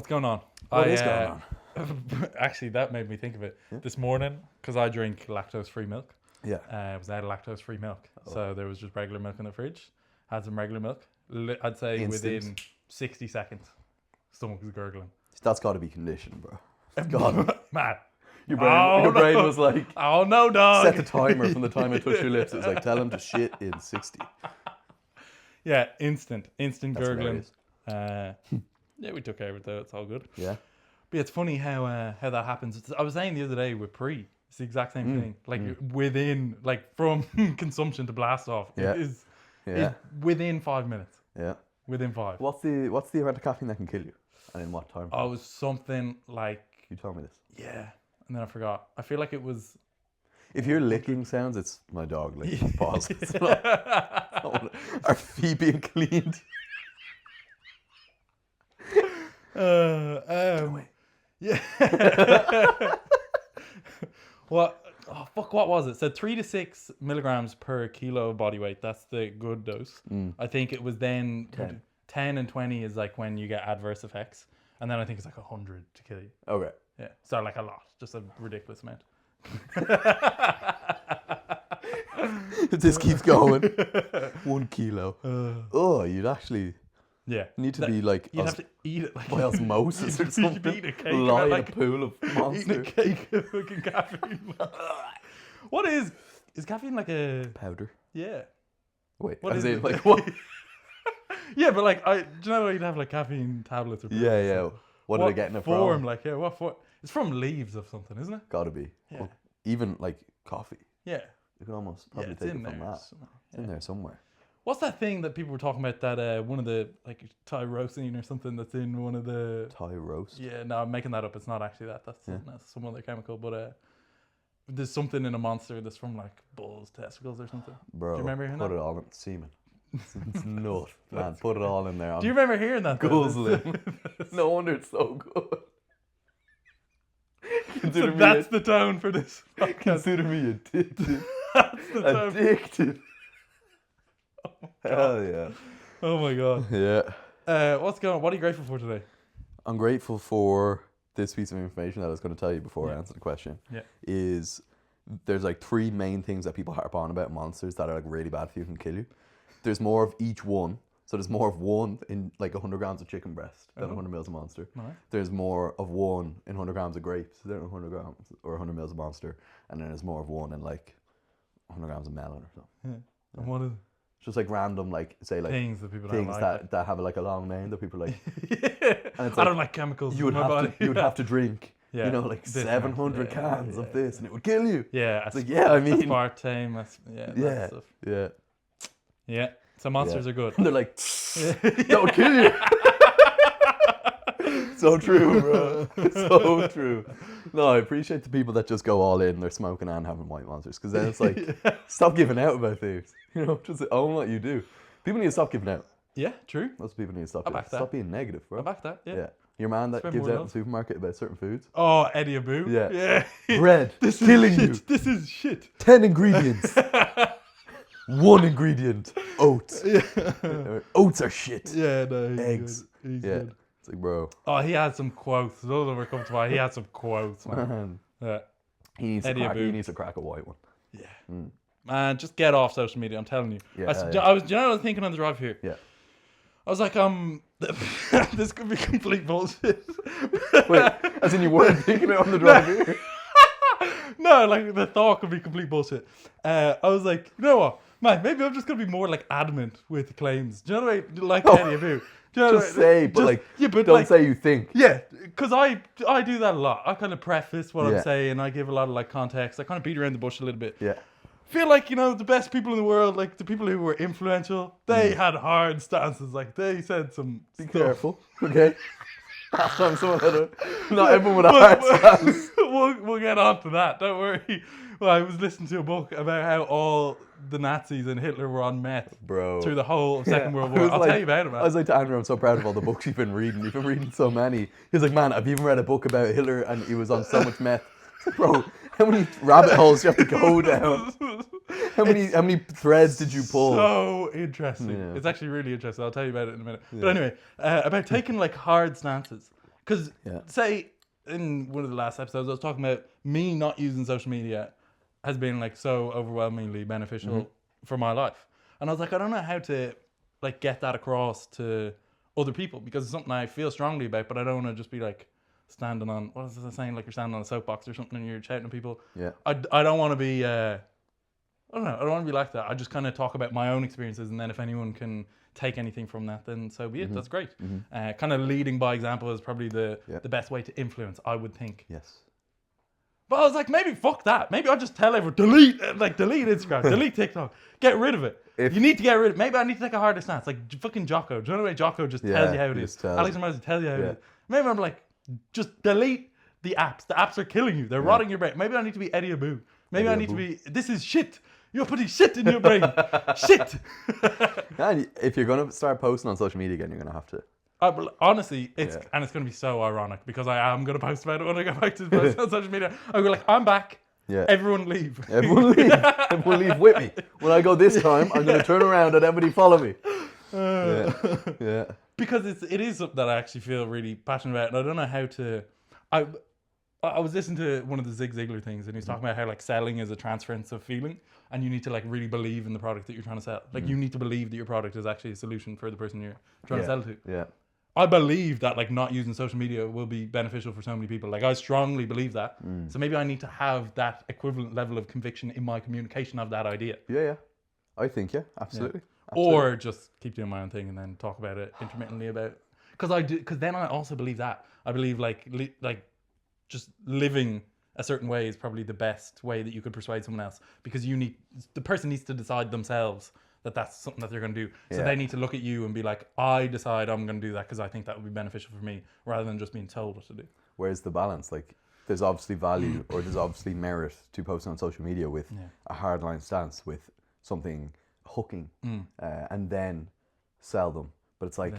What's going on? What is going on? Actually, that made me think of it this morning because I drink lactose-free milk. Yeah. I was out of lactose-free milk, so there was just regular milk in the fridge. Had some regular milk. I'd say within 60 seconds, stomach was gurgling. That's got to be conditioned, bro. God, Man. your brain was like, oh no, dog. set the timer from the time it touched your lips. It was like, tell him to shit in 60. Yeah, instant That's gurgling. Yeah, we took care of it though. It's all good. Yeah. But yeah, it's funny how that happens. I was saying the other day with pre, it's the exact same thing. Like within, like from consumption to blast off, it is within 5 minutes. Yeah. Within 5. What's the amount of caffeine that can kill you, and in what time? Oh, it was something like. You told me this. Yeah, and then I forgot. I feel like it was. If you're licking sounds, it's my dog licking. Pause. It's not, our feet being cleaned. Yeah. What? Oh fuck! What was it? It said 3 to 6 milligrams per kilo of body weight. That's the good dose. I think it was then 10 and 20 is like when you get adverse effects, and then I think it's like 100 to kill you. Okay. Yeah. So like a lot, just a ridiculous amount. If this keeps going, 1 kilo. You'd actually. Yeah. Need to be like. You'd have to eat it like by osmosis or something. You'd eat a cake. Lie in like, a pool of monster. Eating a cake of fucking caffeine. What is caffeine like a Powder. Yeah. Wait, what is is it like what? Yeah, but like do you know you'd have like caffeine tablets or pills? Yeah. What are they getting it form? from? Like what form? It's from leaves of something, isn't it? Gotta be. Yeah. Well, even like coffee. Yeah. You can almost probably take it from that. It's in there somewhere. What's that thing that people were talking about that one of the like tyrosine or something that's in one of the Tyrost? Yeah, no, I'm making that up. It's not actually that. That's some other chemical, but there's something in a monster that's from like bull's testicles or something. Bro, do you remember hearing that? Put it all in semen. It's nut, man. Put it all in there. Do you remember hearing that? Guzzling. No wonder it's so good. So that's the tone for this podcast. Consider me addicted. That's the tone. Addicted. Hell yeah. Oh my god. Yeah. What's going on? What are you grateful for today? I'm grateful for this piece of information that I was going to tell you before I answer the question. Yeah. Is there's like 3 main things that people harp on about monsters that are like really bad for you and kill you. There's more of each one. So there's more of one in like 100 grams of chicken breast than 100 mils of monster. Nice. There's more of one in 100 grams of grapes than 100 grams or 100 mils of monster. And then there's more of one in like 100 grams of melon or something. Yeah. And what is just like random, like say like things that people don't like. that have like a long name that people like. And it's like, I don't like chemicals. You would in my body. you would have to drink. Yeah. You know, like this 700 cans of this, and it would kill you. Yeah. It's like, yeah, I mean, aspartame. That stuff. Yeah. So monsters are good. And they're like, that would kill you. So true, bro. So true. No, I appreciate the people that just go all in. They're smoking and having white monsters, because then it's like, stop giving out about things. You know, just own what you do. People need to stop giving out. Yeah, true. Most people need to stop. Back that. Stop being negative, bro. I back that. Yeah. Your man that Spend gives more out in love. the supermarket about certain foods. Oh, Eddie Abu. Yeah. Yeah. Bread. This killing is shit. you. This is shit. 10 ingredients. 1 ingredient. Oats. Oats are shit. Yeah, no. Eggs. He's Yeah. good. It's like, bro. Oh, he had some quotes. Those of them come to mind. He had some quotes, man. Yeah. He needs Eddie Abu. he needs to crack a white one. Yeah. Man, just get off social media. I'm telling you. Yeah, I was. You know what I was thinking on the drive here? Yeah. I was like, this could be complete bullshit. Wait, as in you weren't thinking it on the drive here? No, like the thought could be complete bullshit. I was like, you know what, man? Maybe I'm just gonna be more like adamant with the claims. Do you know what I like, Eddie Abu? Do you know Just say, but like, don't like, say you think. Yeah, because I do that a lot. I kind of preface what Yeah. I'm saying. I give a lot of like context. I kind of beat around the bush a little bit. Yeah. Feel like, you know, the best people in the world, like the people who were influential, they had hard stances. Like they said some Be stuff. careful, okay? Last time someone had not everyone with a hard stance. We'll get on to that. Don't worry. Well, I was listening to a book about how all the Nazis and Hitler were on meth Bro. through the whole Second World I War. was I'll like- tell you about it, man. I was like to Andrew, I'm so proud of all the books you've been reading. You've been reading so many. He's like, man, I've even read a book about Hitler and he was on so much meth. Bro, how many rabbit holes do you have to go down? How many threads did you pull? So interesting. Yeah. It's actually really interesting. I'll tell you about it in a minute. But anyway, about taking like hard stances. Because say in one of the last episodes, I was talking about me not using social media has been like so overwhelmingly beneficial for my life. And I was like, I don't know how to like get that across to other people because it's something I feel strongly about, but I don't want to just be like standing on, what is it saying? Like you're standing on a soapbox or something and you're shouting at people. Yeah. I don't want to be, I don't know. I don't want to be like that. I just kind of talk about my own experiences, and then if anyone can take anything from that, then so be it. That's great. Kind of leading by example is probably the best way to influence, I would think. Yes. But I was like, maybe fuck that. Maybe I'll just tell everyone, delete Instagram, delete TikTok, get rid of it. You need to get rid of it. Maybe I need to take a harder stance. Like fucking Jocko. Do you know the way Jocko just tells you how it is? Alex Ramirez tells you how it is. Maybe I'm like, just delete the apps. The apps are killing you. They're rotting your brain. Maybe I need to be Eddie Abu. Maybe I need to be, this is shit. You're putting shit in your brain. Shit. And if you're going to start posting on social media again, you're going to have to. Honestly, it's going to be so ironic because I am going to post about it when I go back to post on social media. I'm like, I'm back. Yeah. Everyone leave. Everyone leave. Everyone leave with me. When I go this time, I'm going to turn around and everybody follow me. Yeah. Because it is something that I actually feel really passionate about, and I don't know how to. I was listening to one of the Zig Ziglar things, and he was talking about how like selling is a transference of feeling, and you need to like really believe in the product that you're trying to sell. Like you need to believe that your product is actually a solution for the person you're trying to sell to. Yeah. I believe that like not using social media will be beneficial for so many people. Like I strongly believe that. So maybe I need to have that equivalent level of conviction in my communication of that idea. Yeah. I think absolutely. Or just keep doing my own thing and then talk about it intermittently about. Because then I also believe that. I believe like just living a certain way is probably the best way that you could persuade someone else, because the person needs to decide themselves that that's something that they're going to do. So they need to look at you and be like, I decide I'm going to do that because I think that would be beneficial for me, rather than just being told what to do. Where's the balance? Like there's obviously value or there's obviously merit to posting on social media with a hardline stance, with something hooking and then sell them. But it's like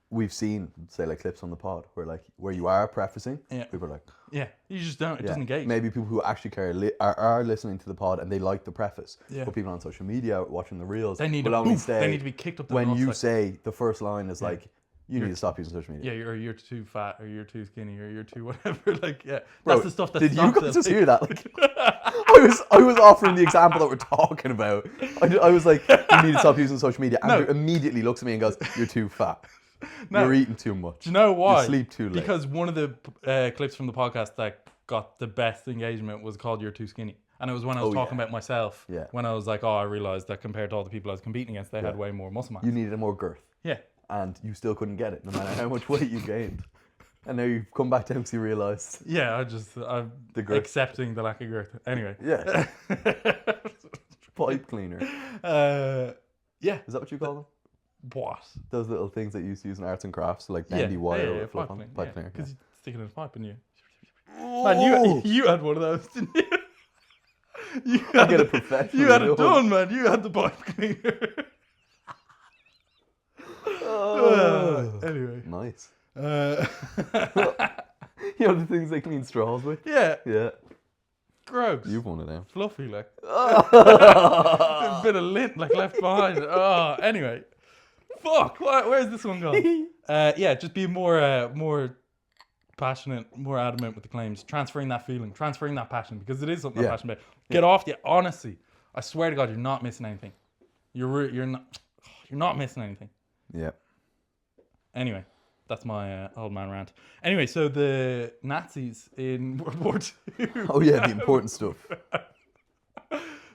we've seen, say, like clips on the pod where you are prefacing, people are like, you just don't, it doesn't engage. Maybe people who actually care are listening to the pod and they like the preface. But people on social media watching the reels, they need to be kicked up the when nuts, you say the first line is like, you need to stop using social media. Yeah, you're too fat, or you're too skinny, or you're too whatever. Like, Bro, that's the stuff that. Did you guys just hear that? Like, I was offering the example that we're talking about. I was like, you need to stop using social media. Andrew immediately looks at me and goes, "You're too fat. You're eating too much. Do you know why? You sleep too late." Because one of the clips from the podcast that got the best engagement was called "You're Too Skinny." And it was when I was talking about myself, when I was like, I realised that compared to all the people I was competing against, they had way more muscle mass. You needed more girth. Yeah. And you still couldn't get it, no matter how much weight you gained. And now you've come back down because you realised. Yeah, I'm accepting the lack of girth. Anyway. Yeah. Pipe cleaner. Yeah. Is that what you call them? What? Those little things that you used to use in arts and crafts, like bendy wire or pipe cleaner. Because you stick it in a pipe and you... Man, you had one of those, didn't you? I get a professional. You had it done, man. You had the pipe cleaner. Anyway. Nice. You know the things they clean straws with? Yeah. Gross. You've one of them. Fluffy, like. A bit of lint, like, left behind. Anyway. Fuck. Where's this one gone? Just be more passionate, more adamant with the claims. Transferring that feeling, transferring that passion, because it is something I'm passionate about. Get off the... Honestly, I swear to God, you're not missing anything. You're not missing anything. Yeah. Anyway, that's my old man rant. Anyway, so the Nazis in World War II. Oh yeah, the important stuff.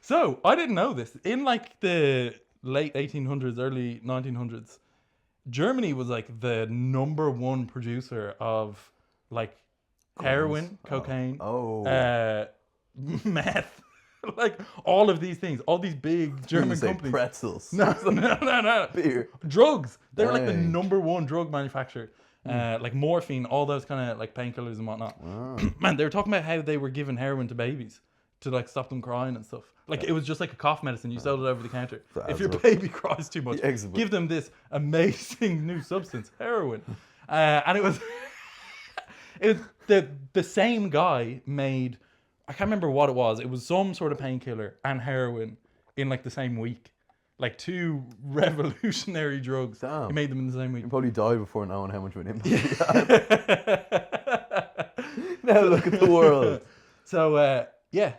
So, I didn't know this. In like the late 1800s, early 1900s, Germany was like the #1 producer of like heroin, cocaine, meth. Like all of these things, all these big German companies. Pretzels. No. Beer. Drugs. They were like the #1 drug manufacturer. Like morphine, all those kind of like painkillers and whatnot. Wow. Man, they were talking about how they were giving heroin to babies to like stop them crying and stuff. Like it was just like a cough medicine. You sold it over the counter. If your baby cries too much, give them this amazing new substance, heroin. And it was the same guy made, I can't remember what it was. It was some sort of painkiller and heroin in like the same week. like 2 revolutionary drugs. Damn. He made them in the same week. You probably died before knowing how much of an impact he had. Now look at the world. So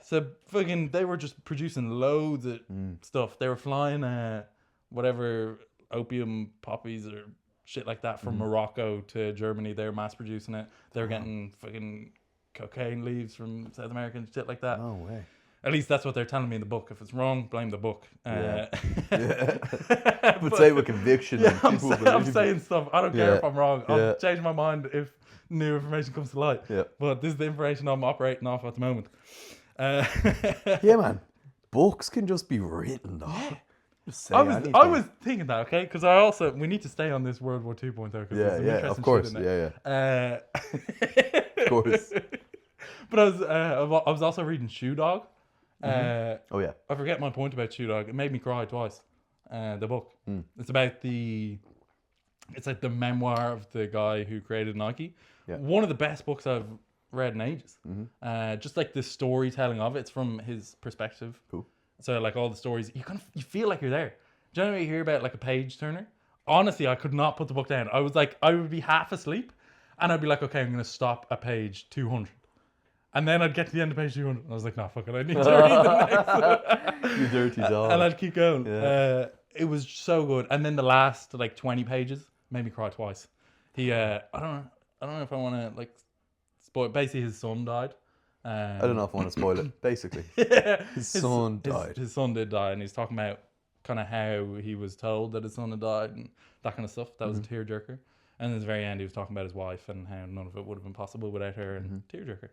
so fucking they were just producing loads of stuff. They were flying whatever opium poppies or shit like that from Morocco to Germany. They were mass producing it. They were getting fucking cocaine leaves from South America and shit like that. No way. At least that's what they're telling me in the book. If it's wrong, blame the book. Yeah. But say it with conviction. Yeah, and I'm saying stuff. I don't care if I'm wrong. I'll change my mind if new information comes to light. Yeah. But this is the information I'm operating off at the moment. Yeah, man. Books can just be written, though. Yeah. Just say I anything. was thinking that, okay? Because we need to stay on this World War 2.0. Yeah, of course. Yeah. Of course. But I was also reading Shoe Dog. Oh, yeah. I forget my point about Shoe Dog. It made me cry twice. The book. It's about it's like the memoir of the guy who created Nike. Yeah. One of the best books I've read in ages. Just like the storytelling of it. It's from his perspective. Cool. So like all the stories, you feel like you're there. Generally, you hear about like a page turner. Honestly, I could not put the book down. I would be half asleep, and I'd be like, okay, I'm gonna stop at page 200, and then I'd get to the end of page 200. And I was like, no, fuck it, I need to read the next. You dirty dog. And I'd keep going. Yeah. It was so good. And then the last like 20 pages made me cry twice. I don't know if I want to like spoil. Basically, his son died. I don't know if I want to spoil it. Basically, his son died. His son did die, and he's talking about kind of how he was told that his son had died and that kind of stuff. That was a tearjerker. And at the very end, he was talking about his wife and how none of it would have been possible without her, and tearjerker.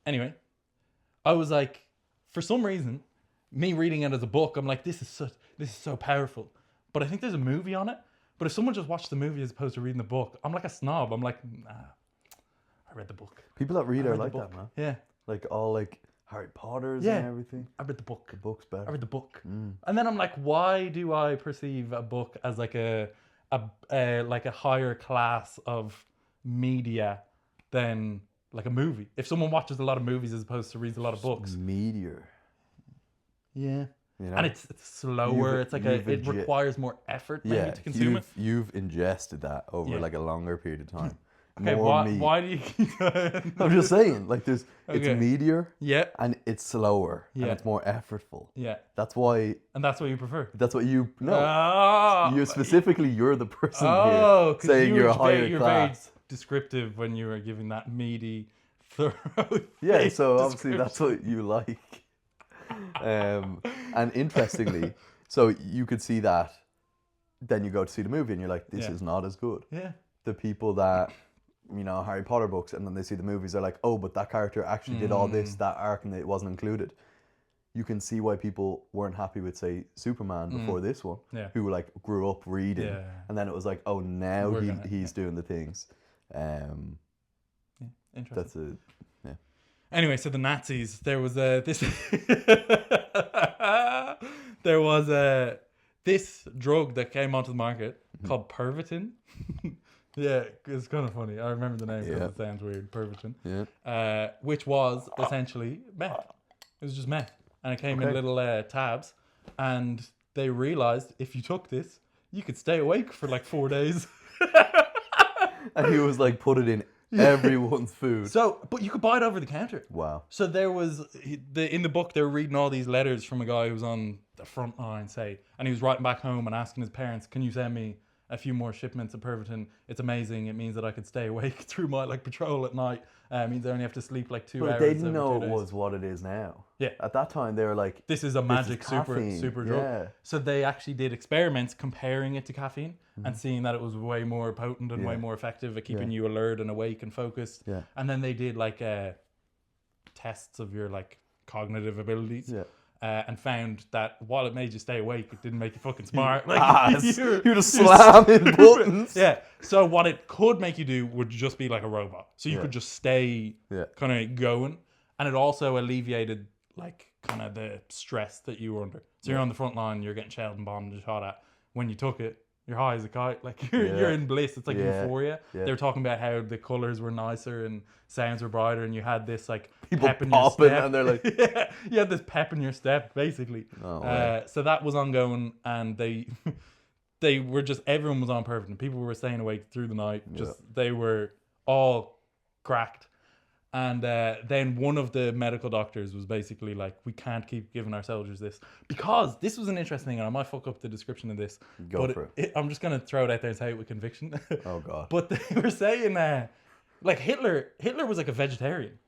Anyway, I was like, for some reason, me reading it as a book, I'm like, this is so powerful. But I think there's a movie on it. But if someone just watched the movie as opposed to reading the book, I'm like a snob. I'm like, nah, I read the book. People that read are like that, man. Yeah. Like all like Harry Potters and everything. I read the book. The book's better. I read the book. And then I'm like, why do I perceive a book as like a higher class of media than like a movie? If someone watches a lot of movies as opposed to reads a lot of books. Meteor. Yeah. You know? And it's slower. It requires more effort maybe to consume it. You've ingested that over like a longer period of time. Okay, why do you keep going? I'm just saying, like it's meatier, and it's slower, and Yeah. it's more effortful. Yeah. That's why. And that's what you prefer. That's what you know. Oh, You specifically, you're the person Oh, here saying you're a higher you're class. very descriptive when you were giving that meaty, thorough. Yeah, so obviously that's what you like. And interestingly, so you could see that. Then you go to see the movie, and you're like, "This is not as good." Yeah. The people that, Harry Potter books, and then they see the movies, they're like, oh, but that character actually did all this, that arc, and it wasn't included. You can see why people weren't happy with, say, Superman before this one, who like grew up reading, and then it was like, oh, now he's doing the things. Interesting. That's it. Yeah. Anyway, so the Nazis, there was this this drug that came onto the market called Pervitin. Yeah, it's kind of funny. I remember the name because it sounds weird. Pervitin. Yeah. Which was essentially meth. It was just meth. And it came in little tabs. And they realized if you took this, you could stay awake for like 4 days. And he was like, put it in everyone's food. So, but you could buy it over the counter. Wow. So there was, in the book, they were reading all these letters from a guy who was on the front line, say. And he was writing back home and asking his parents, can you send me a few more shipments of Pervitin? It's amazing. It means that I could stay awake through my patrol at night. It means I only have to sleep like 2 hours. But they didn't every know 2 it days. was what it is now. Yeah. At that time, they were like, this is a magic caffeine. super drug. Yeah. So they actually did experiments comparing it to caffeine and seeing that it was way more potent and way more effective at keeping you alert and awake and focused. Yeah. And then they did tests of your cognitive abilities. Yeah. And found that while it made you stay awake, it didn't make you fucking smart. You're just slamming buttons. Yeah. So what it could make you do would just be like a robot. So you could just stay kind of going. And it also alleviated kind of the stress that you were under. So you're on the front line, you're getting shelled and bombed and shot at. When you took it, you're high as a kite. Like you're in bliss. It's like euphoria. Yeah. They were talking about how the colors were nicer and sounds were brighter, and you had this like People pep in popping your step. and they're like, yeah, you had this pep in your step, basically. way. So that was ongoing, and they were just, everyone was on perfect, and people were staying awake through the night. They were all cracked. And then one of the medical doctors was basically like, we can't keep giving our soldiers this, because this was an interesting thing, and I might fuck up the description of this. Go for it. I'm just going to throw it out there and say it with conviction. Oh, God. But they were saying, like, Hitler was like a vegetarian.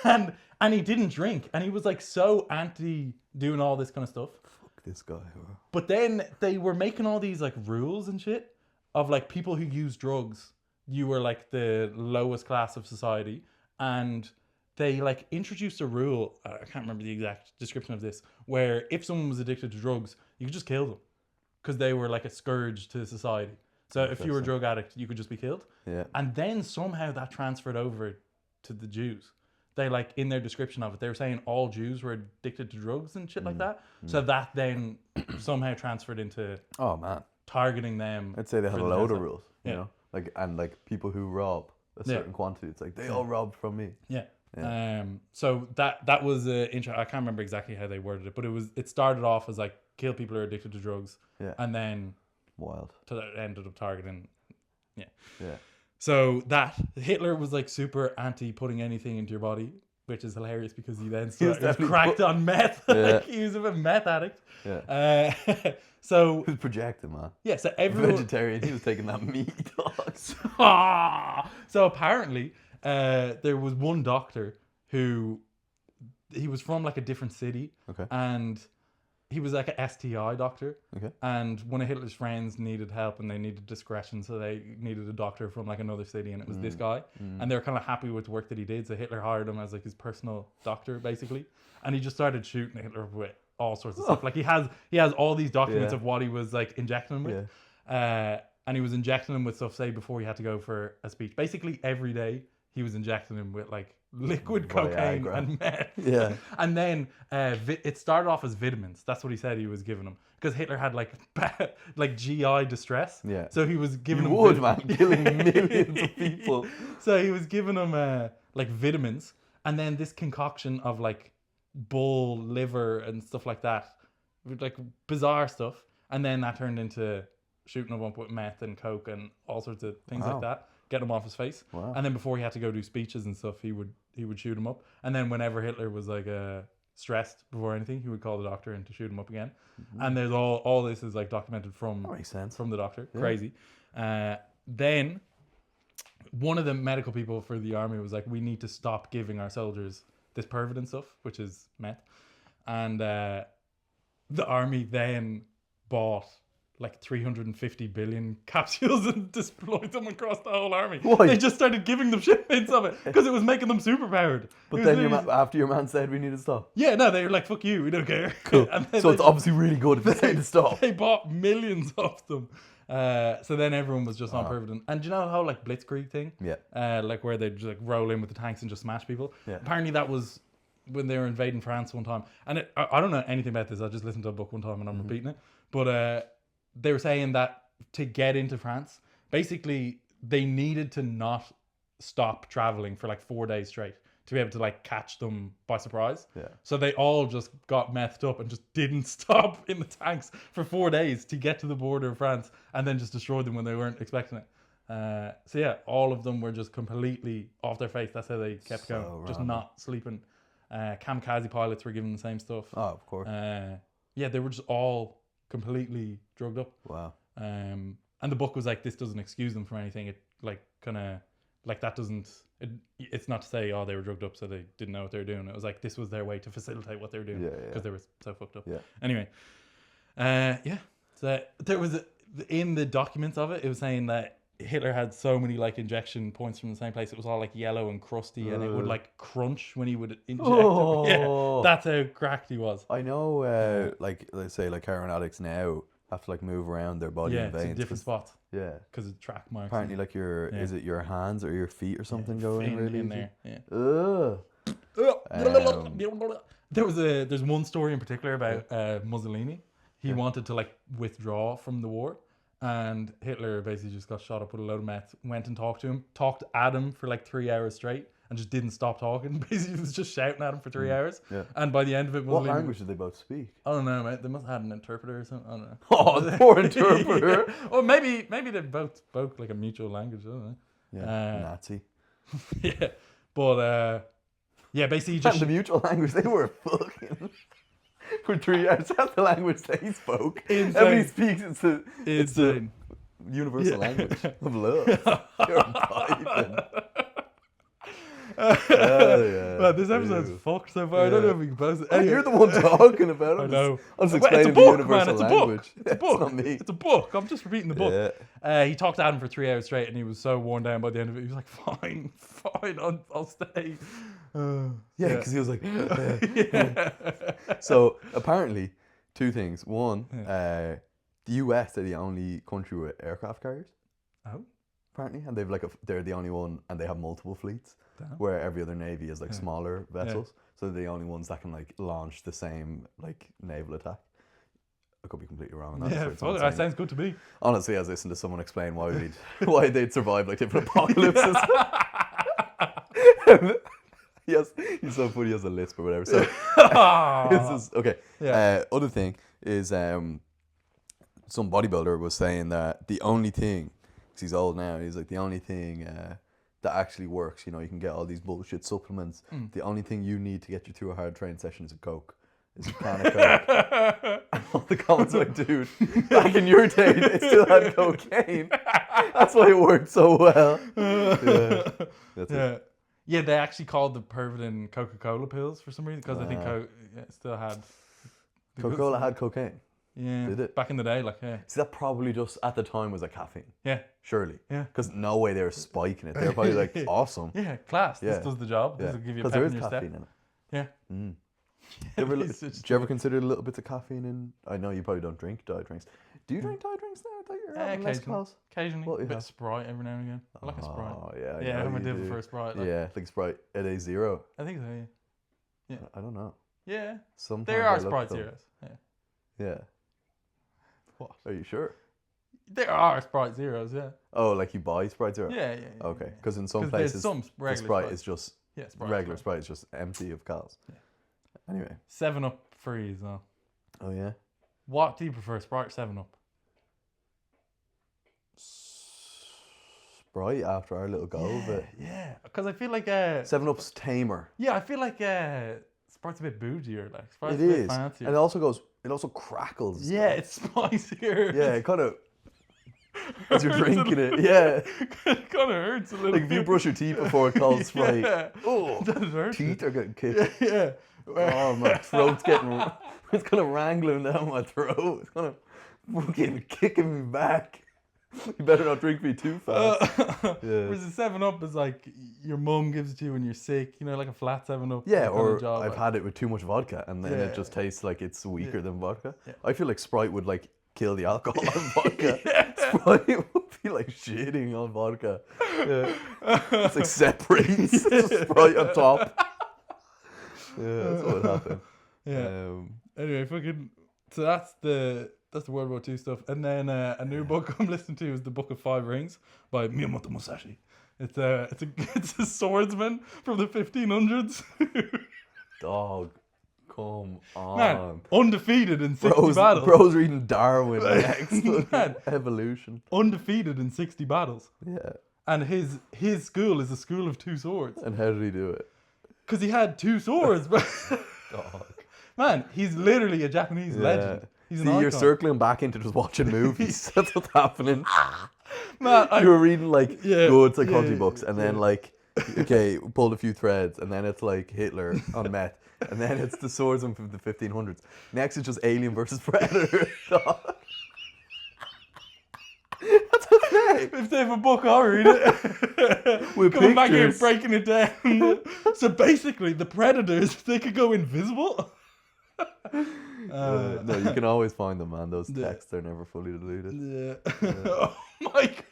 And he didn't drink. And he was like so anti doing all this kind of stuff. Fuck this guy. But then they were making all these like rules and shit of like people who use drugs. You were like the lowest class of society. And they like introduced a rule, I can't remember the exact description of this, where if someone was addicted to drugs, you could just kill them because they were like a scourge to society. So if you were a drug addict, you could just be killed. Yeah. And then somehow that transferred over to the Jews. They like, in their description of it, they were saying all Jews were addicted to drugs and shit like that. So that then somehow transferred into targeting them. I'd say they had a load of rules, you know, like, and like people who rob a certain quantity. It's like they all robbed from me. Yeah. So that was interesting. I can't remember exactly how they worded it, but it started off as like kill people who are addicted to drugs, and then wild ended up targeting. Yeah. Yeah. So that Hitler was like super anti putting anything into your body, which is hilarious because he then started cracked on meth. Like he was a meth addict. Yeah. So he was projecting, man. Yeah. So everyone vegetarian. He was taking that meat. So apparently, there was one doctor who he was from like a different city, and he was like an STI doctor. And one of Hitler's friends needed help, and they needed discretion, so they needed a doctor from like another city, and it was this guy. And they were kind of happy with the work that he did, so Hitler hired him as like his personal doctor, basically. And he just started shooting Hitler with all sorts of stuff. Like he has all these documents of what he was like injecting him with. And he was injecting him with stuff, say, before he had to go for a speech. Basically, every day he was injecting him with like liquid cocaine and meth. Yeah. And then it started off as vitamins. That's what he said he was giving him, because Hitler had like GI distress. Yeah. So he was giving him killing millions of people. So he was giving him like vitamins, and then this concoction of like bull liver and stuff like that, like bizarre stuff. And then that turned into shooting him up with meth and coke and all sorts of things like that, get him off his face. And then before he had to go do speeches and stuff, he would shoot him up. And then whenever Hitler was like stressed before anything, he would call the doctor in to shoot him up again. And there's all this is like documented from the doctor. Crazy. Then one of the medical people for the army was like, we need to stop giving our soldiers this Pervitin stuff, which is meth. And the army then bought like 350 billion capsules and deployed them across the whole army. Why? They just started giving them shipments of it because it was making them super powered. But then after your man said we need to stop. Yeah, no, they were like, fuck you, we don't care. Cool. So it's obviously really good if they say to stop. They bought millions of them. So then everyone was just on Pervitin. And do you know the whole like Blitzkrieg thing? Yeah. Like where they just like roll in with the tanks and just smash people? Yeah. Apparently that was when they were invading France one time. And I don't know anything about this. I just listened to a book one time and I'm repeating it. But they were saying that to get into France, basically they needed to not stop traveling for like 4 days straight to be able to like catch them by surprise. Yeah. So they all just got methed up and just didn't stop in the tanks for 4 days to get to the border of France, and then just destroyed them when they weren't expecting it. So yeah, all of them were just completely off their face. That's how they kept going, just not sleeping. Kamikaze pilots were given the same stuff. Oh, of course. Yeah, they were just all completely drugged up. Wow. And the book was like, this doesn't excuse them from anything. It like kind of like that doesn't. It's not to say they were drugged up so they didn't know what they were doing. It was like this was their way to facilitate what they were doing because they were so fucked up. Yeah. Anyway, so there was in the documents of it. It was saying that Hitler had so many like injection points from the same place. It was all like yellow and crusty, and it would like crunch when he would inject them. Yeah, that's how cracked he was. I know, like let's say like heroin addicts now have to like move around their body in veins. Different spots. Yeah, because of track marks. Apparently, like is it your hands or your feet or something going really in there? Yeah. There's one story in particular about Mussolini. He wanted to like withdraw from the war. And Hitler basically just got shot up with a load of meth, went and talked to him, talked at him for like 3 hours straight, and just didn't stop talking. Basically, was just shouting at him for 3 hours. Yeah. And by the end of it, What language did they both speak? I don't know, mate. They must have had an interpreter or something. I don't know. Oh, the poor interpreter. Yeah. Or maybe they both spoke like a mutual language. I don't know. Yeah, Nazi. Yeah, but yeah, basically just And the mutual language, they were fucking for 3 hours. That's the language they spoke. Insane. Everybody speaks. It's the insane. universal language of love. You're vibing. Yeah. Man, this episode's fucked so far. I don't know if we can post it. Anyway. You're the one talking about it. I know. I'm just It's explaining a book, the universal man. It's a language. book. It's a book. It's not me. It's a book. I'm just repeating the book. Yeah. He talked at him for 3 hours straight, and he was so worn down by the end of it. He was like, "Fine, I'll stay." Yeah, because he was like. Yeah. So apparently, two things. One, the US are the only country with aircraft carriers. Oh. Apparently, and they're the only one, and they have multiple fleets. Damn. Where every other navy is like smaller vessels, so they're the only ones that can like launch the same like naval attack. I could be completely wrong on that. Yeah, so that sounds good to me. honestly, I was listening to someone explain why they'd survive like different apocalypses. Yes, he's so funny. He has a lisp or whatever. So this is okay. Yeah. Other thing is some bodybuilder was saying that the only thing, because he's old now, he's like the only thing that actually works. You know, you can get all these bullshit supplements. The only thing you need to get you through a hard training session is a Coke. Is a can of Coke. And all the comments like, dude, back in your day, they still had cocaine. That's why it worked so well. Yeah, that's it. Yeah, they actually called the Pervitin Coca-Cola pills for some reason because I think still had Coca-Cola had cocaine. Yeah, Did it? back in the day, like See, that probably just at the time was a caffeine. Yeah. Surely. Yeah. Because no way they were spiking it. They were probably like, awesome. Yeah, class. Yeah. This does the job. Yeah. This will give you a Because pep there in is your caffeine step. in it. Yeah. Did you ever consider a little bits of caffeine in? I know you probably don't drink diet drinks. Do you drink diet drinks now? I thought you were having less calls. Occasionally. What do A you bit have? of Sprite every now and again. I like a Sprite. Oh, yeah. Yeah, I have my you dibble do. for a Sprite. Like. Yeah, like Sprite at A0. I think so, yeah. I don't know. Yeah. Sometimes There I are look Sprite at them. Zeros. Yeah. Yeah. What? Are you sure? There are Sprite Zeros, yeah. Oh, like you buy Sprite Zero? Yeah. Okay, because in some 'Cause there's places some the regular Sprite is just Sprite, regular Sprite is just empty of calories. Yeah. Anyway. 7-Up free as well. Oh yeah. What do you prefer, Sprite or 7-Up? Sprite after our little go of it. Yeah, because I feel like 7-Up's tamer. yeah, I feel like Sprite's a bit bougier, like Sprite's It a bit is, fancier. and it also crackles. Yeah, it's spicier. Yeah, it kind of. As you're drinking it, yeah. It kind of hurts a little. Like if you brush your teeth before it calls Sprite, Yeah. oh, That hurts. teeth are getting kicked. Yeah. Oh, my throat's getting. It's kind of wrangling down my throat. It's kind of fucking kicking me back. You better not drink me too fast. Whereas the 7-Up is like your mum gives it to you when you're sick, you know, like a flat 7-Up. Yeah, that kind or of job, I've like. had it with too much vodka, and then Yeah. it just tastes like it's weaker than vodka. Yeah. I feel like Sprite would like kill the alcohol on vodka. Yeah. Sprite would be like shitting on vodka. Yeah. It's like separates. It's just Sprite on top. Yeah, that's what would happen. Yeah. Anyway, so that's the World War II stuff, and then a new book I'm listening to is the Book of Five Rings by Miyamoto Musashi. It's a swordsman from the 1500s. Dog, come on. Man, undefeated in 60 battles. Bro's reading Darwin next. Man. Evolution. Undefeated in 60 battles. Yeah. And his school is a school of two swords. And how did he do it? Because he had two swords, bro. Dog. Man, he's literally a Japanese legend. He's an See, you're icon. circling back into just watching movies. That's what's happening. Man, You were reading like good psychology yeah, books, and then like, okay, pulled a few threads, and then it's like Hitler on meth, and then it's the swordsman from the 1500s. Next, it's just Alien versus Predator. Dog. That's okay. If they have a book, I'll read it. With Coming back here and pictures. breaking it down. So basically, the predators, they could go invisible. No, you can always find them, man. Those texts are never fully deleted. Yeah. Oh my god.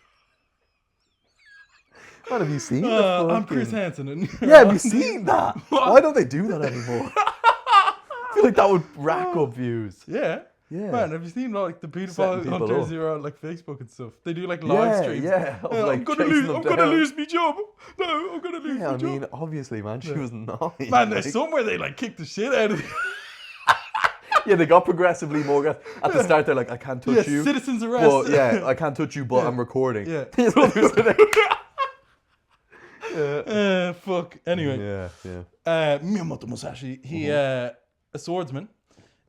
What have you seen? I'm Chris Hansen. And Yeah, have you seen that? Why don't they do that anymore? I feel like that would rack up views. Yeah. Yeah. Man, have you seen like the Setting pedophile people hunters up. who are on like Facebook and stuff? They do like live streams. Yeah. Of, like, I'm gonna chasing them down. lose my job. No, I'm gonna lose Yeah, my I job. mean, obviously, man, she was naughty. Man, there's somewhere they like kick the shit out of you. Yeah, they got progressively more aggressive. At the start, they're like, I can't touch you. Citizen's arrest. Well, yeah, I can't touch you, but I'm recording. Yeah. Fuck. Anyway. Yeah. Miyamoto Musashi. He a swordsman.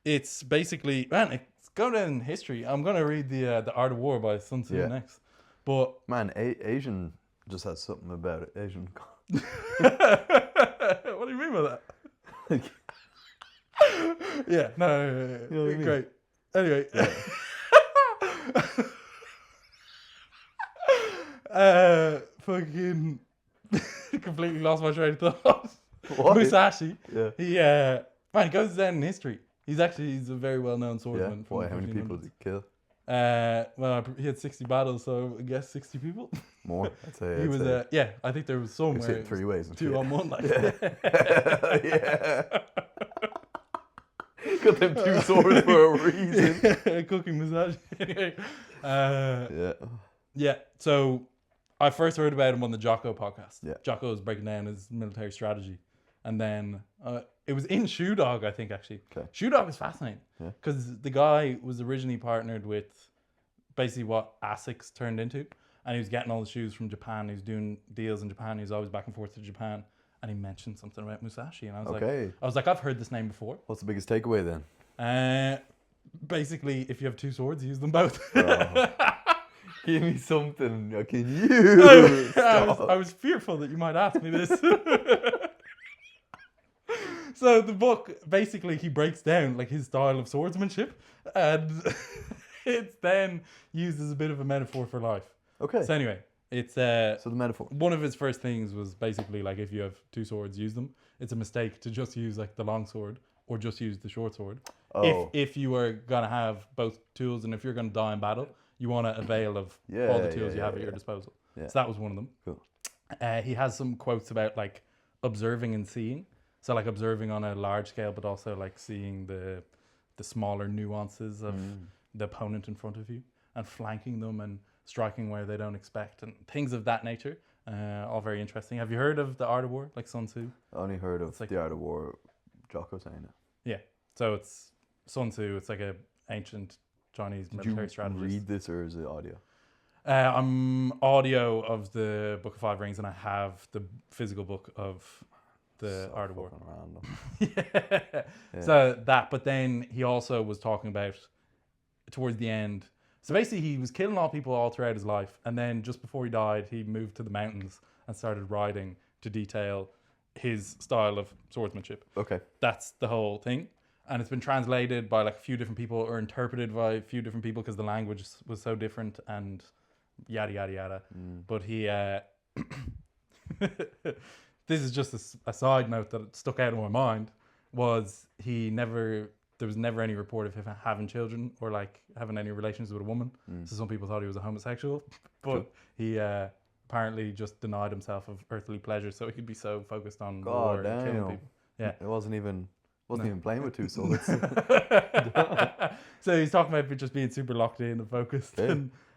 It's basically, man, it's going down in history. I'm gonna read the Art of War by Sun Tzu next. But man, Asian just has something about it. Asian. What do you mean by that? Yeah, no, You know what I mean? Great. Anyway, fucking completely lost my train of thought. What? Musashi. Yeah. He man, he goes down in history. He's a very well-known swordsman. Why? How many people did he kill? Well, he had 60 battles, so I guess 60 people. More. I'd say. He was yeah. I think there was somewhere. 3 ways. And 2-on-1, like. Yeah. Got them 2 swords for a reason. Cooking Musashi. Yeah. Yeah. So I first heard about him on the Jocko podcast. Yeah. Jocko was breaking down his military strategy, and then it was in Shoe Dog, I think, actually. Okay. Shoe Dog is fascinating Yeah. because the guy was originally partnered with basically what ASICS turned into, and he was getting all the shoes from Japan. He was doing deals in Japan. He was always back and forth to Japan, and he mentioned something about Musashi, and I was like, I've heard this name before. What's the biggest takeaway then? Basically, if you have 2 swords, use them both. Give me something I can use. I was fearful that you might ask me this. So the book, basically, he breaks down like his style of swordsmanship, and it's then used as a bit of a metaphor for life. Okay. So anyway, it's So the metaphor. one of his first things was basically like, if you have 2 swords, use them. It's a mistake to just use like the long sword or just use the short sword. Oh. If you are gonna have both tools, and if you're gonna die in battle, you want to avail of all the tools you have at your disposal. Yeah. So that was one of them. Cool. He has some quotes about like observing and seeing. So like observing on a large scale, but also like seeing the smaller nuances of the opponent in front of you, and flanking them and striking where they don't expect, and things of that nature. All very interesting. Have you heard of the Art of War, like Sun Tzu? I only heard of like, the Art of War. Jocko saying it. Yeah. So it's Sun Tzu. It's like a ancient Chinese military strategist. Read this, or is it audio? I'm audio of the Book of 5 Rings, and I have the physical book of the Art of War. Yeah. So that, but then he also was talking about towards the end. So basically, he was killing all people all throughout his life, and then just before he died, he moved to the mountains and started riding to detail his style of swordsmanship. Okay. That's the whole thing. And it's been translated by like a few different people, or interpreted by a few different people, because the language was so different and yada, yada, yada. But he, this is just a side note that stuck out in my mind, was there was never any report of him having children or like having any relations with a woman. So some people thought he was a homosexual, but he apparently just denied himself of earthly pleasure so he could be so focused on war and killing people. Yeah. It wasn't even playing with 2 swords. So he's talking about just being super locked in and focused. Yeah.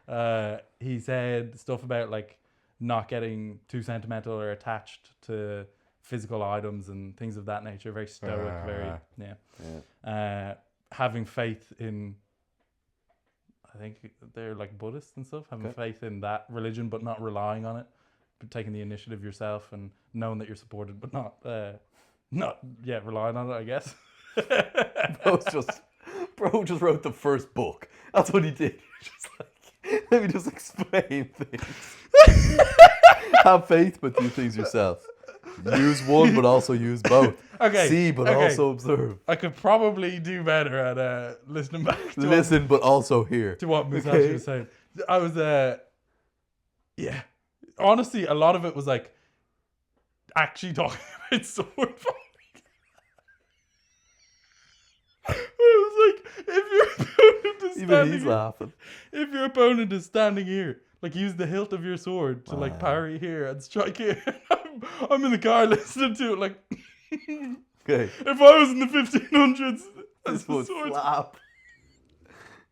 And he said stuff about like not getting too sentimental or attached to physical items and things of that nature. Very stoic, having faith in, I think they're like Buddhists and stuff, having faith in that religion but not relying on it, but taking the initiative yourself and knowing that you're supported but not relying on it, I guess. Bro just wrote the first book. That's what he did. Just like, let me just explain things. Have faith, but do things yourself. Use one, but also use both. Okay. See, but also observe. I could probably do better at listening back. Listen, but also hear. To what Musashi was saying. I was, honestly, a lot of it was like actually talking about sword fighting. It was like, if your opponent is Even he's laughing. If your opponent is standing here, like use the hilt of your sword to like parry here and strike here. I'm in the car listening to it like, okay. If I was in the 1500s, this would slap.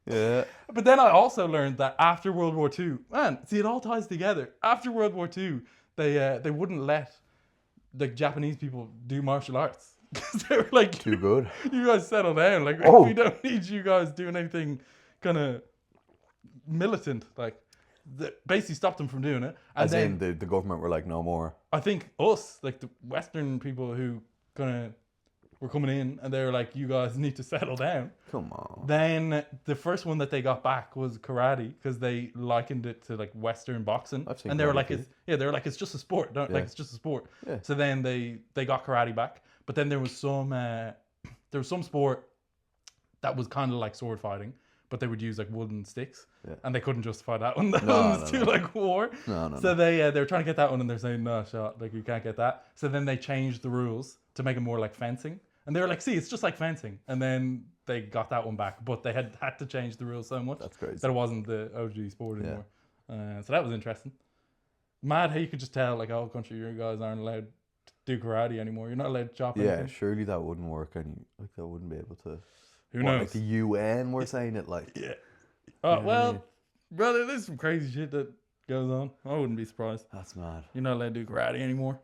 Yeah. But then I also learned that after World War II, man, see, it all ties together. After World War II, they wouldn't let the Japanese people do martial arts because they were like, Too good. You guys settle down. Like, Oh. we don't need you guys doing anything kind of militant. Like, basically stopped them from doing it. And As then in the government were like, no more. I think us, like the Western people who kind of were coming in, and they were like, you guys need to settle down. Come on. Then the first one that they got back was karate because they likened it to like Western boxing, I've seen and they were Karate like, Kid. they were like, it's just a sport, don't like Yeah. it's just a sport. Yeah. So then they got karate back, but then there was some sport that was kind of like sword fighting, but they would use like wooden sticks, and they couldn't justify that one. That one was too like war. So they were trying to get that one, and they're saying no shot, like you can't get that. So then they changed the rules to make it more like fencing. And they were like, see, it's just like fencing. And then they got that one back. But they had to change the rules so much That's crazy. that it wasn't the OG sport anymore. So that was interesting. Mad how you could just tell, like, oh, country, you guys aren't allowed to do karate anymore. You're not allowed to chop anything. Surely that wouldn't work. Like, that wouldn't be able to. Who knows? Like the UN were saying it, like. Yeah. Oh, well, brother, there's some crazy shit that goes on. I wouldn't be surprised. That's mad. You're not allowed to do karate anymore.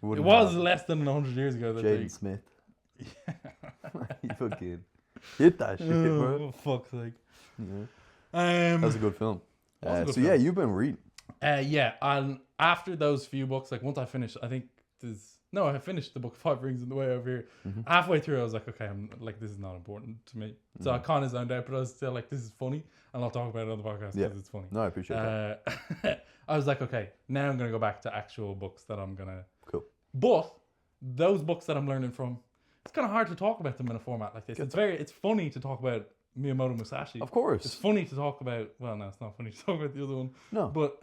It Wouldn't was have less than 100 years ago that Jaden Smith. You fucking hit that shit, bro. Oh, fuck's sake. That was a good film. was a good So film. yeah, you've been reading. Yeah, and after those few books, like once I finished, I finished the book 5 Rings on the way over here. Halfway through, I was like, okay, I'm like, this is not important to me. So I kind of zoned out, but I was still like, this is funny, and I'll talk about it on the podcast because it's funny. No, I appreciate that. I was like, okay, now I'm gonna go back to actual books that I'm gonna. Cool. But those books that I'm learning from, it's kind of hard to talk about them in a format like this. It's funny to talk about Miyamoto Musashi. Of course. It's funny to talk about. Well, no, it's not funny to talk about the other one. No. But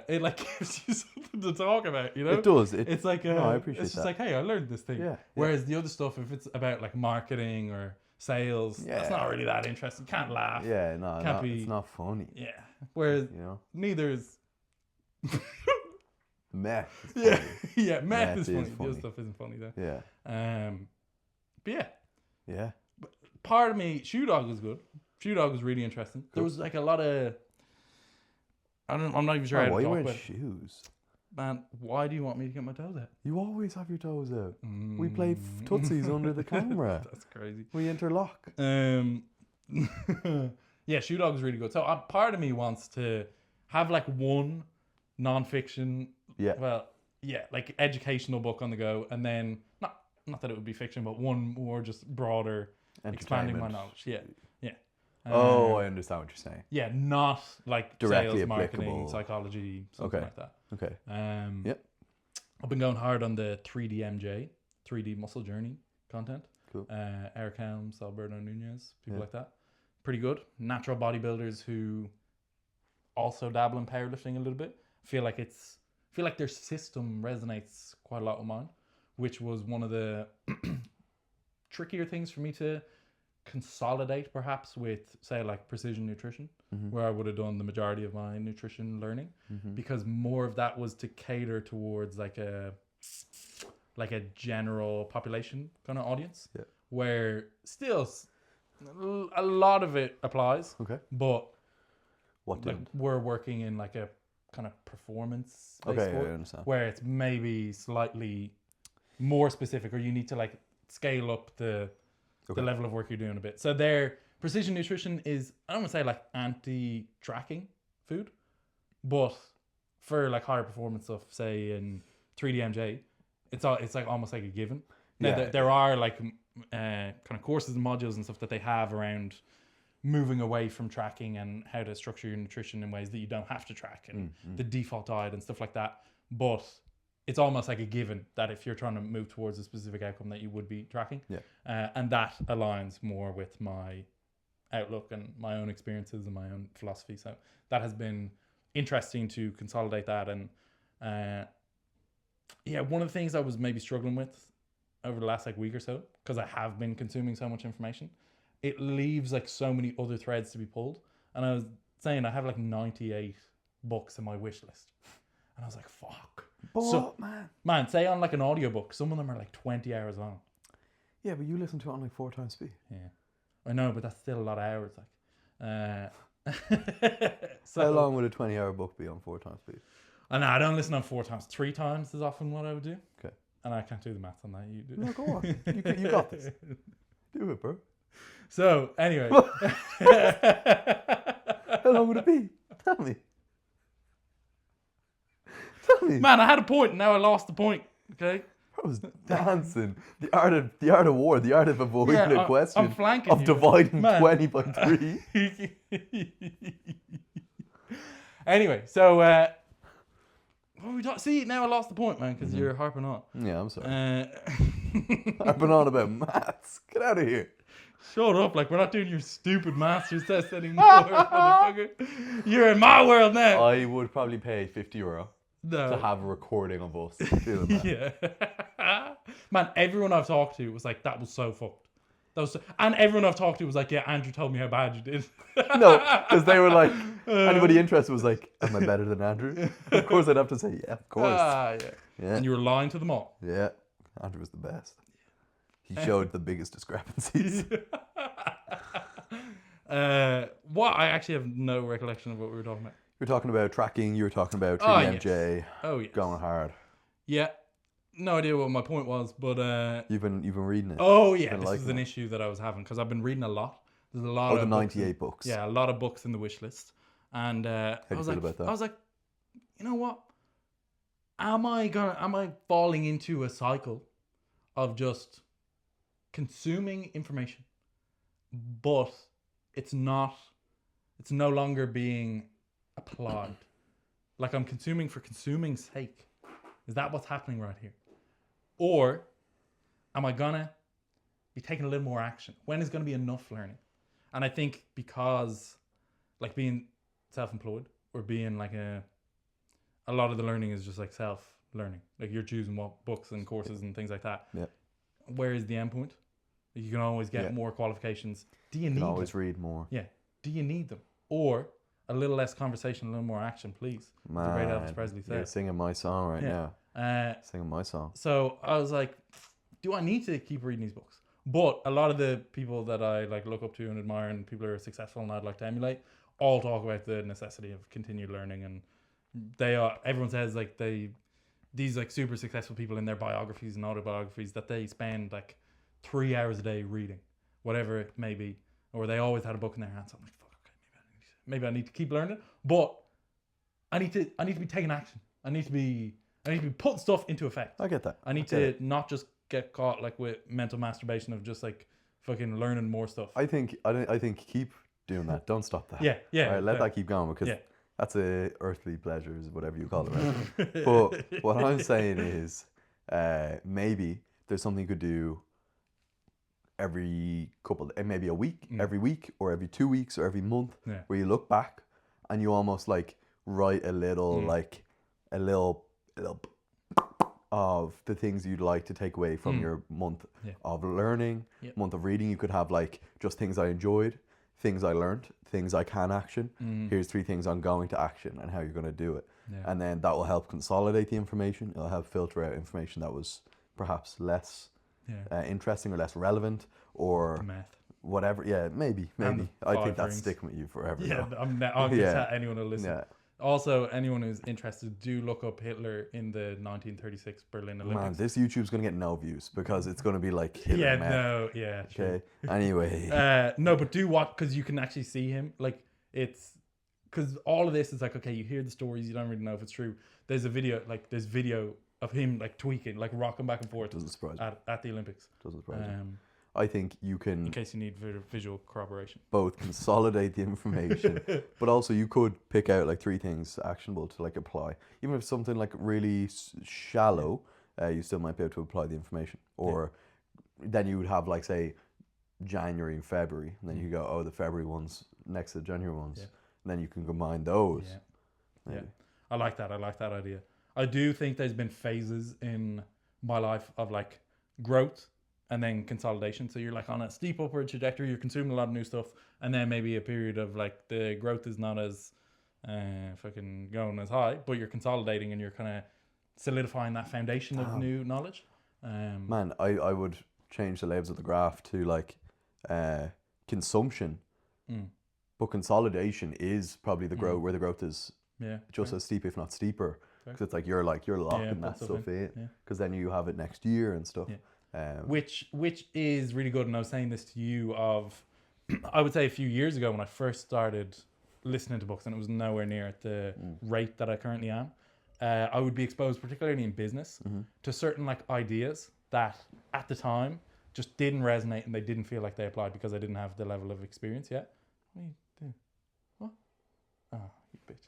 it like gives you something to talk about, you know? It does. It's like no, I appreciate it's just that. like, hey, I learned this thing. Yeah. Whereas the other stuff, if it's about like marketing or sales, that's not really that interesting. Can't laugh. Yeah, no, Can't be. it's not funny. Yeah. Whereas You know, neither is. meth. Yeah. Meth is is funny. The funny. other stuff isn't funny though. Yeah. But yeah. Yeah. Part of me, Shoe Dog was good. Shoe Dog was really interesting. There was like a lot of. I'm not even sure how Why to you talk wearing about. shoes? Man, why do you want me to get my toes out? You always have your toes out. We play Tootsies under the camera. That's crazy. We interlock. Yeah, Shoe Dog is really good. So part of me wants to have like one non-fiction, like educational book on the go, and then not that it would be fiction, but one more just broader, expanding my knowledge. Yeah. I understand what you're saying. Yeah, not like Directly sales, marketing, applicable. psychology, something like that. Okay. Yep. I've been going hard on the 3D MJ, 3D muscle journey content. Cool. Eric Helms, Alberto Nunez, people like that. Pretty good. Natural bodybuilders who also dabble in powerlifting a little bit. Feel like their system resonates quite a lot with mine, which was one of the trickier things for me to consolidate perhaps with, say, like precision nutrition, where I would have done the majority of my nutrition learning, because more of that was to cater towards like a general population kind of audience, where still a lot of it applies, but What like didn't? we're working in like a kind of performance Okay, sport, I understand. where it's maybe slightly more specific, or you need to like scale up the level of work you're doing a bit. So their precision nutrition is, I don't want to say like anti-tracking food, but for like higher performance stuff, say in 3D MJ, it's like almost like a given. Now there are like kind of courses and modules and stuff that they have around moving away from tracking and how to structure your nutrition in ways that you don't have to track, and the default diet and stuff like that. But it's almost like a given that if you're trying to move towards a specific outcome that you would be tracking. And that aligns more with my outlook and my own experiences and my own philosophy. So that has been interesting to consolidate that. And one of the things I was maybe struggling with over the last like week or so, because I have been consuming so much information, it leaves like so many other threads to be pulled. And I was saying I have like 98 books in my wish list. And I was like, fuck. But, man, say on like an audiobook, some of them are like 20 hours long. Yeah, but you listen to it on like 4 times speed. Yeah. I know, but that's still a lot of hours. Like, So, How long would a 20-hour book be on 4 times speed? And I don't listen on 4 times. 3 times is often what I would do. Okay. And I can't do the maths on that. You do. No, go on. You got this. Do it, bro. So, anyway. How long would it be? Tell me. Tell me. Man, I had a point. Now I lost the point. Okay. I was dancing. The art of war. The art of avoiding a question. I'm flanking of you. dividing Man. 20 by 3. Anyway, so what we talk? See, now I lost the point, man, because you're harping on. Yeah, I'm sorry. Harping on about maths. Get out of here. Shut up! Like we're not doing your stupid masters test anymore, motherfucker. You're in my world now. I would probably pay €50 No. to have a recording of us doing that. Yeah. Man, everyone I've talked to was like, that was so fucked. And everyone I've talked to was like, yeah, Andrew told me how bad you did. No, because they were like, anybody interested was like, am I better than Andrew? Of course I'd have to say, yeah, of course. Yeah. Yeah. And you were lying to them all. Yeah, Andrew was the best. He showed the biggest discrepancies. What? I actually have no recollection of what we were talking about. You were talking about tracking, you were talking about Oh, 3DMJ, Oh, yes. going hard. Yeah. No idea what my point was, but... You've been reading it. Oh, yeah. This liking is an it. issue that I was having, because I've been reading a lot. There's a lot the of 98 books. Yeah, a lot of books in the wish list. And How do you feel about that? I was like, you know what? Am I falling into a cycle of just consuming information, but it's no longer being applied? Like I'm consuming for consuming's sake. Is that what's happening right here? Or am I gonna be taking a little more action? When is gonna be enough learning? And I think because like being self-employed or being like a lot of the learning is just like self-learning. Like you're choosing what books and courses and things like that. Yeah. Where is the end point? You can always get more qualifications. Do you need them? always read more. Yeah. Do you need them? Or a little less conversation, a little more action, please. Man, the great Elvis Presley said. you're singing my song right now. Singing my song. So I was like, do I need to keep reading these books? But a lot of the people that I like look up to and admire and people who are successful and I'd like to emulate all talk about the necessity of continued learning, and everyone says like these like super successful people in their biographies and autobiographies that they spend like 3 hours a day reading, whatever it may be, or they always had a book in their hands. I'm like, fuck, okay, maybe I need to keep learning, but I need to be taking action. I need to be putting stuff into effect. I get that. I need to not just get caught like with mental masturbation of just like fucking learning more stuff. I think keep doing that. Don't stop that. Yeah. All right, let that keep going, because that's a earthly pleasures, whatever you call it. Right? But what I'm saying is, maybe there's something you could do every maybe a week, every week, or every 2 weeks, or every month, where you look back and you almost like write a little of the things you'd like to take away from your month of learning, month of reading. You could have like just things I enjoyed, things I learned, things I can action. Here's 3 things I'm going to action and how you're going to do it. And then that will help consolidate the information. It'll help filter out information that was perhaps less interesting or less relevant, or METH. Whatever. Yeah, maybe. I think that's sticking with you forever. Yeah, though. I'll tell anyone who listen. Yeah. Also, anyone who's interested, do look up Hitler in the 1936 Berlin Olympics. Man, this YouTube's going to get no views because it's going to be like Hitler. True. Okay. Anyway. No, but do watch, because you can actually see him. Like, it's because all of this is like, okay, you hear the stories, you don't really know if it's true. There's video of him like tweaking, like rocking back and forth. Doesn't surprise me. At the Olympics. Doesn't surprise me. I think you can, in case you need visual corroboration, both consolidate the information, but also you could pick out like 3 things actionable to like apply. Even if it's something like really shallow, you still might be able to apply the information. Or then you would have like, say, January and February, and then you go, oh, the February ones next to the January ones. And then you can combine those. Yeah. I like that idea. I do think there's been phases in my life of like growth and then consolidation. So you're like on a steep upward trajectory, you're consuming a lot of new stuff, and then maybe a period of like the growth is not as fucking going as high, but you're consolidating and you're kind of solidifying that foundation of new knowledge. Man, I would change the labels of the graph to like consumption But consolidation is probably the growth where the growth is Yeah. just as steep, if not steeper. Because it's like you're locking that stuff in. Yeah. Because then you have it next year and stuff. Yeah. Which is really good. And I was saying this to you I would say a few years ago when I first started listening to books, and it was nowhere near at the rate that I currently am. I would be exposed, particularly in business, to certain like ideas that at the time just didn't resonate and they didn't feel like they applied because I didn't have the level of experience yet. What are you doing? What? Oh, you bitch.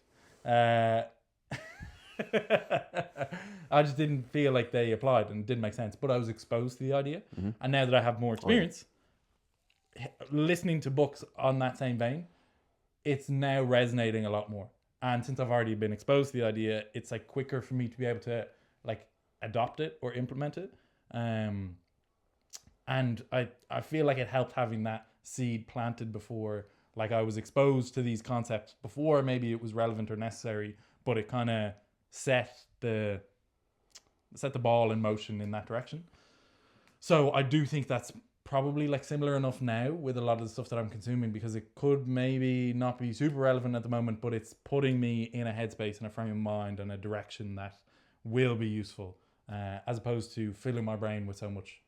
I just didn't feel like they applied and it didn't make sense, but I was exposed to the idea. And now that I have more experience, listening to books on that same vein, it's now resonating a lot more. And since I've already been exposed to the idea, it's like quicker for me to be able to like adopt it or implement it. And I feel like it helped having that seed planted before. Like I was exposed to these concepts before maybe it was relevant or necessary, but it kind of set the ball in motion in that direction. So I do think that's probably like similar enough now with a lot of the stuff that I'm consuming, because it could maybe not be super relevant at the moment, but it's putting me in a headspace and a frame of mind and a direction that will be useful, as opposed to filling my brain with so much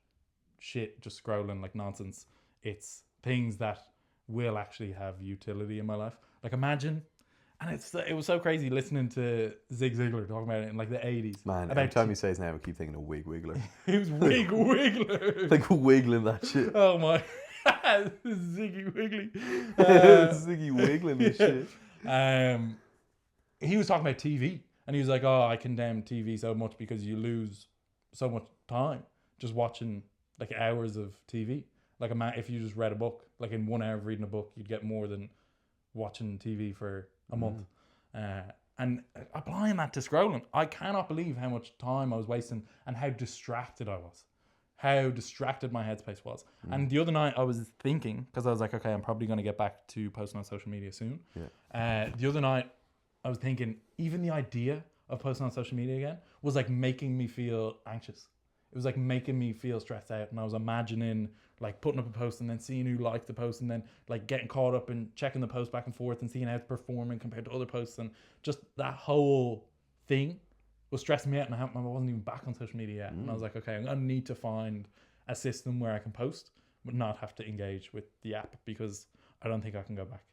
shit, just scrolling like nonsense. It's things that will actually have utility in my life. Like imagine, and it was so crazy listening to Zig Ziglar talking about it in like the 80s. Man, every time you say his name, I keep thinking of Wig Wiggler. He was Wig Wiggler. Like wiggling that shit. Oh my. Ziggy Wiggly. Ziggy wiggling this shit. He was talking about TV, and he was like, oh, I condemn TV so much because you lose so much time just watching like hours of TV. Like if you just read a book, like in 1 hour of reading a book, you'd get more than watching TV for a month. And applying that to scrolling, I cannot believe how much time I was wasting and how distracted I was. How distracted my headspace was. And the other night I was thinking, because I was like, okay, I'm probably going to get back to posting on social media soon. The other night I was thinking, even the idea of posting on social media again was like making me feel anxious. It was like making me feel stressed out. And I was imagining like putting up a post and then seeing who liked the post and then like getting caught up and checking the post back and forth and seeing how it's performing compared to other posts. And just that whole thing was stressing me out, and I wasn't even back on social media yet. And I was like, okay, I'm going to need to find a system where I can post but not have to engage with the app, because I don't think I can go back.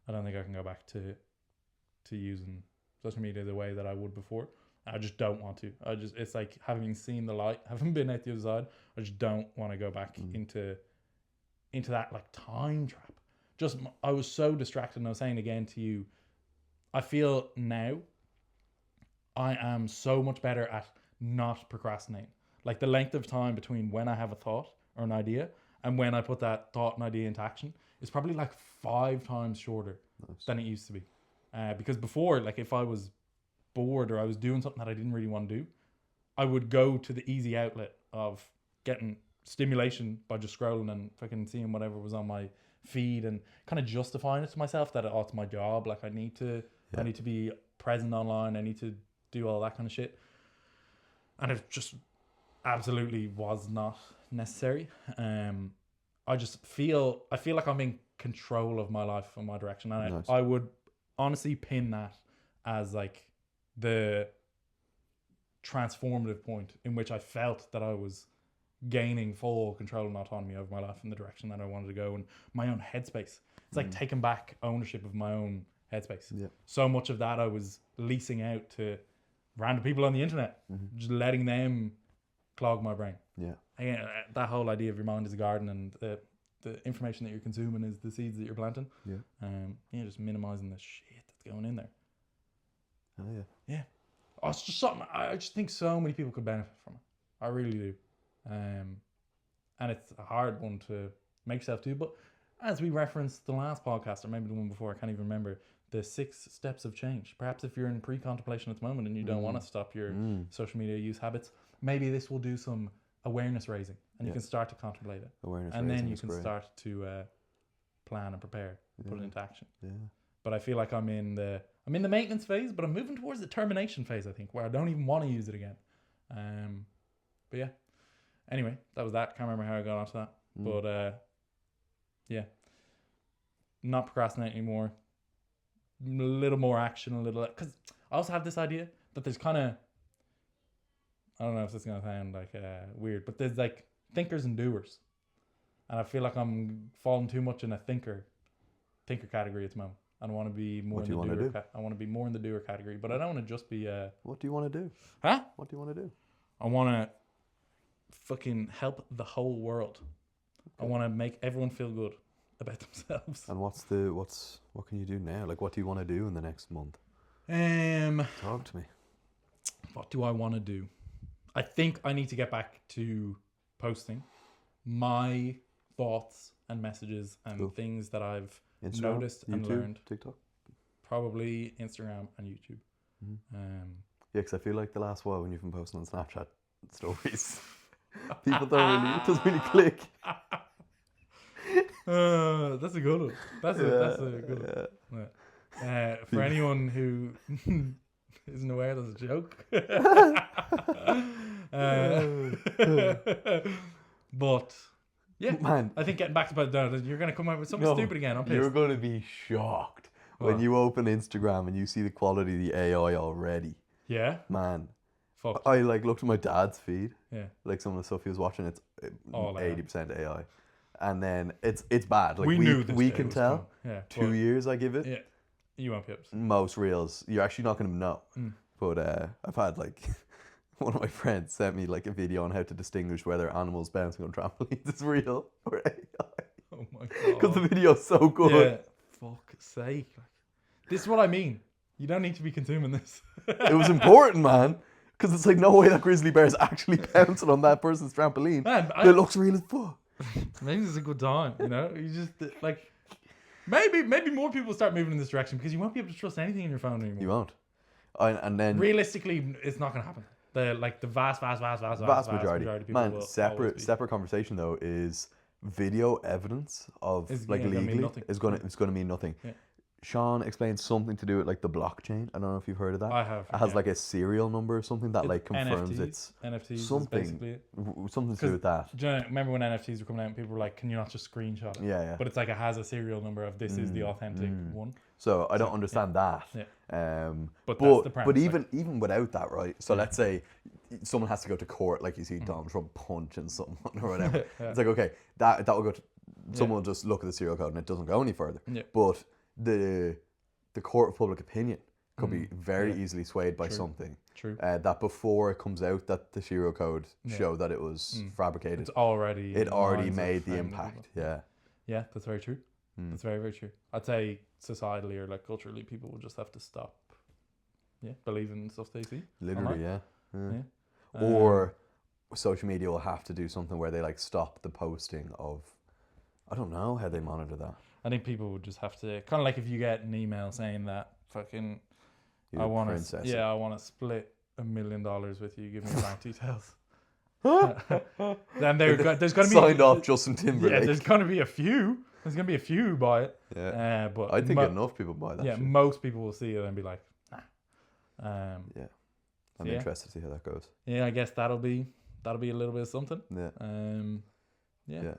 I don't think I can go back to using social media the way that I would before. I just don't want to. It's like having seen the light, having been at the other side, I just don't want to go back into that like time trap. I was so distracted, and I was saying again to you, I feel now I am so much better at not procrastinating. Like the length of time between when I have a thought or an idea and when I put that thought and idea into action is probably like 5 times shorter than it used to be. Because before, like if I was bored or I was doing something that I didn't really want to do, I would go to the easy outlet of getting stimulation by just scrolling and fucking seeing whatever was on my feed and kind of justifying it to myself that it's my job. Like I need to be present online. I need to do all that kind of shit. And it just absolutely was not necessary. I feel like I'm in control of my life and my direction. And I would honestly pin that as like the transformative point in which I felt that I was gaining full control and autonomy over my life in the direction that I wanted to go, and my own headspace. It's like taking back ownership of my own headspace. So much of that I was leasing out to random people on the internet, just letting them clog my brain. Again, that whole idea of your mind is a garden, and the information that you're consuming is the seeds that you're planting. Just minimizing the shit that's going in there. Oh, it's just something I just think so many people could benefit from it. I really do. And it's a hard one to make yourself do, but as we referenced the last podcast, or maybe the one before, I can't even remember, the 6 steps of change. Perhaps if you're in pre-contemplation at the moment and you don't want to stop your social media use habits, maybe this will do some awareness raising, and you can start to contemplate it. And then you can start to plan and prepare, put it into action. But I feel like I'm in the maintenance phase, but I'm moving towards the termination phase, I think, where I don't even want to use it again. But yeah. Anyway, that was that. Can't remember how I got onto that. But yeah. not procrastinate anymore. A little more action, a little, because I also have this idea that there's kind of, I don't know if this is gonna sound like weird, but there's like thinkers and doers, and I feel like I'm falling too much in a thinker category at the moment. I want to be more in the doer. I want to be more in the doer category, but I don't want to just be. What do you want to do? Huh? What do you want to do? I want to fucking help the whole world. Okay. I want to make everyone feel good about themselves. And what can you do now? Like, what do you want to do in the next month? Talk to me. What do I want to do? I think I need to get back to posting my thoughts and messages and things that I've noticed and YouTube, learned. TikTok? Probably Instagram and YouTube. Yeah, because I feel like the last while when you've been posting on Snapchat stories, it doesn't really click. That's a good one. That's a good one. Yeah. For anyone who isn't aware, that's a joke. But yeah, man, I think getting back to that, you're going to come out with something stupid again. I'm pissed. You're going to be shocked when you open Instagram and you see the quality of the AI already. Yeah, man. Fuck. I like looked at my dad's feed. Yeah, like some of the stuff he was watching, it's all 80% AI. And then it's bad. Like we can tell. Yeah, 2 years I give it. Yeah, you won't be able to. Most reels, you're actually not going to know. But I've had like one of my friends sent me like a video on how to distinguish whether animals bouncing on trampolines is real or AI. Oh my god! Because the video's so good. Yeah, fuck's sake! This is what I mean. You don't need to be consuming this. It was important, man. Because it's like no way that grizzly bear is actually bouncing on that person's trampoline. Man, it looks real as fuck. Maybe it's a good time, you know. You just like maybe more people start moving in this direction because you won't be able to trust anything in your phone anymore. You won't. And then realistically, it's not going to happen. The vast majority of people. Man, separate conversation though is video evidence of legally is going to mean nothing. Yeah. Sean explained something to do with like the blockchain. I don't know if you've heard of that. I have. It has like a serial number or something that like confirms NFTs something. Is basically it. Something to do with that. Do you know, remember when NFTs were coming out and people were like, can you not just screenshot it? Yeah. But it's like it has a serial number of this is the authentic one. So I don't understand that. Yeah. But that's the premise. But even without that, right? So let's say someone has to go to court, like you see Donald Trump punching someone or whatever. It's like, okay, that will go to someone will just look at the serial code and it doesn't go any further. Yeah. But the court of public opinion could be very easily swayed by something. True. That before it comes out that the serial code showed that it was fabricated. It already made the impact. Yeah. Yeah, that's very true. That's very, very true. I'd say societally or like culturally, people will just have to stop believing in stuff they see. Literally, yeah. Or social media will have to do something where they like stop the posting of, I don't know how they monitor that. I think people would just have to, kind of like if you get an email saying that fucking, I want to split $1 million with you, give me your bank details. Then there's going to be signed off Justin Timberlake. Yeah, there's going to be a few. There's going to be a few who buy it. Yeah. But I think enough people buy that. Yeah, shit. Most people will see it and be like, nah. I'm interested to see how that goes. Yeah, I guess that'll be a little bit of something. Yeah.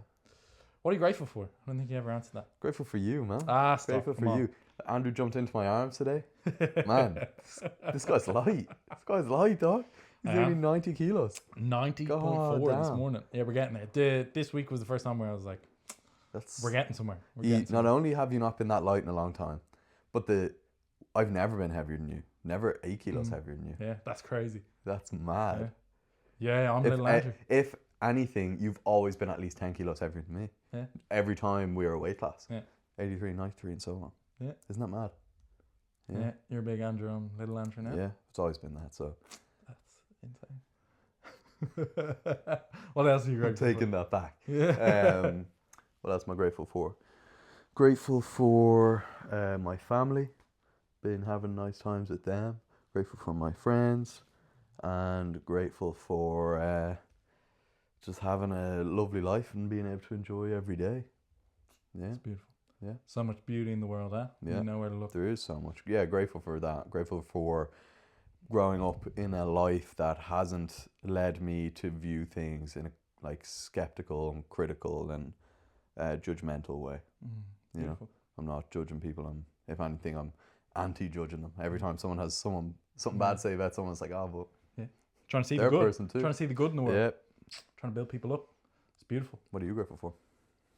What are you grateful for? I don't think you ever answered that. Grateful for you, man. Grateful for you. Andrew jumped into my arms today. Man, this guy's light. Dog. He's nearly 90 kilos. 90.4 this morning. Yeah, we're getting there. This week was the first time where I was like, we're getting somewhere. Not only have you not been that light in a long time, but I've never been heavier than you. Never 8 kilos heavier than you. Yeah, that's crazy. That's mad. Yeah, I'm a little Andrew. If anything, you've always been at least 10 kilos heavier than me. Yeah. Every time we were a weight class. Yeah. 83, 93 and so on. Yeah. Isn't that mad? Yeah. You're a big Andrew, I'm little Andrew now. Yeah, it's always been that, so. That's insane. What else are you grateful for? Taking that back. Yeah. What else am I grateful for? Grateful for my family. Been having nice times with them. Grateful for my friends. And grateful for just having a lovely life and being able to enjoy every day. Yeah. It's beautiful. Yeah. So much beauty in the world, eh? Yeah. You know where to look. There is so much. Yeah, grateful for that. Grateful for growing up in a life that hasn't led me to view things in a like skeptical and critical and judgmental way. You know, I'm not judging people. If anything, I'm anti-judging them. Every time someone has something bad to say about someone, it's like, oh, but Yeah. Trying to see the they're a good. person too. Trying to see the good in the world. Yeah. Trying to build people up. It's beautiful. What are you grateful for?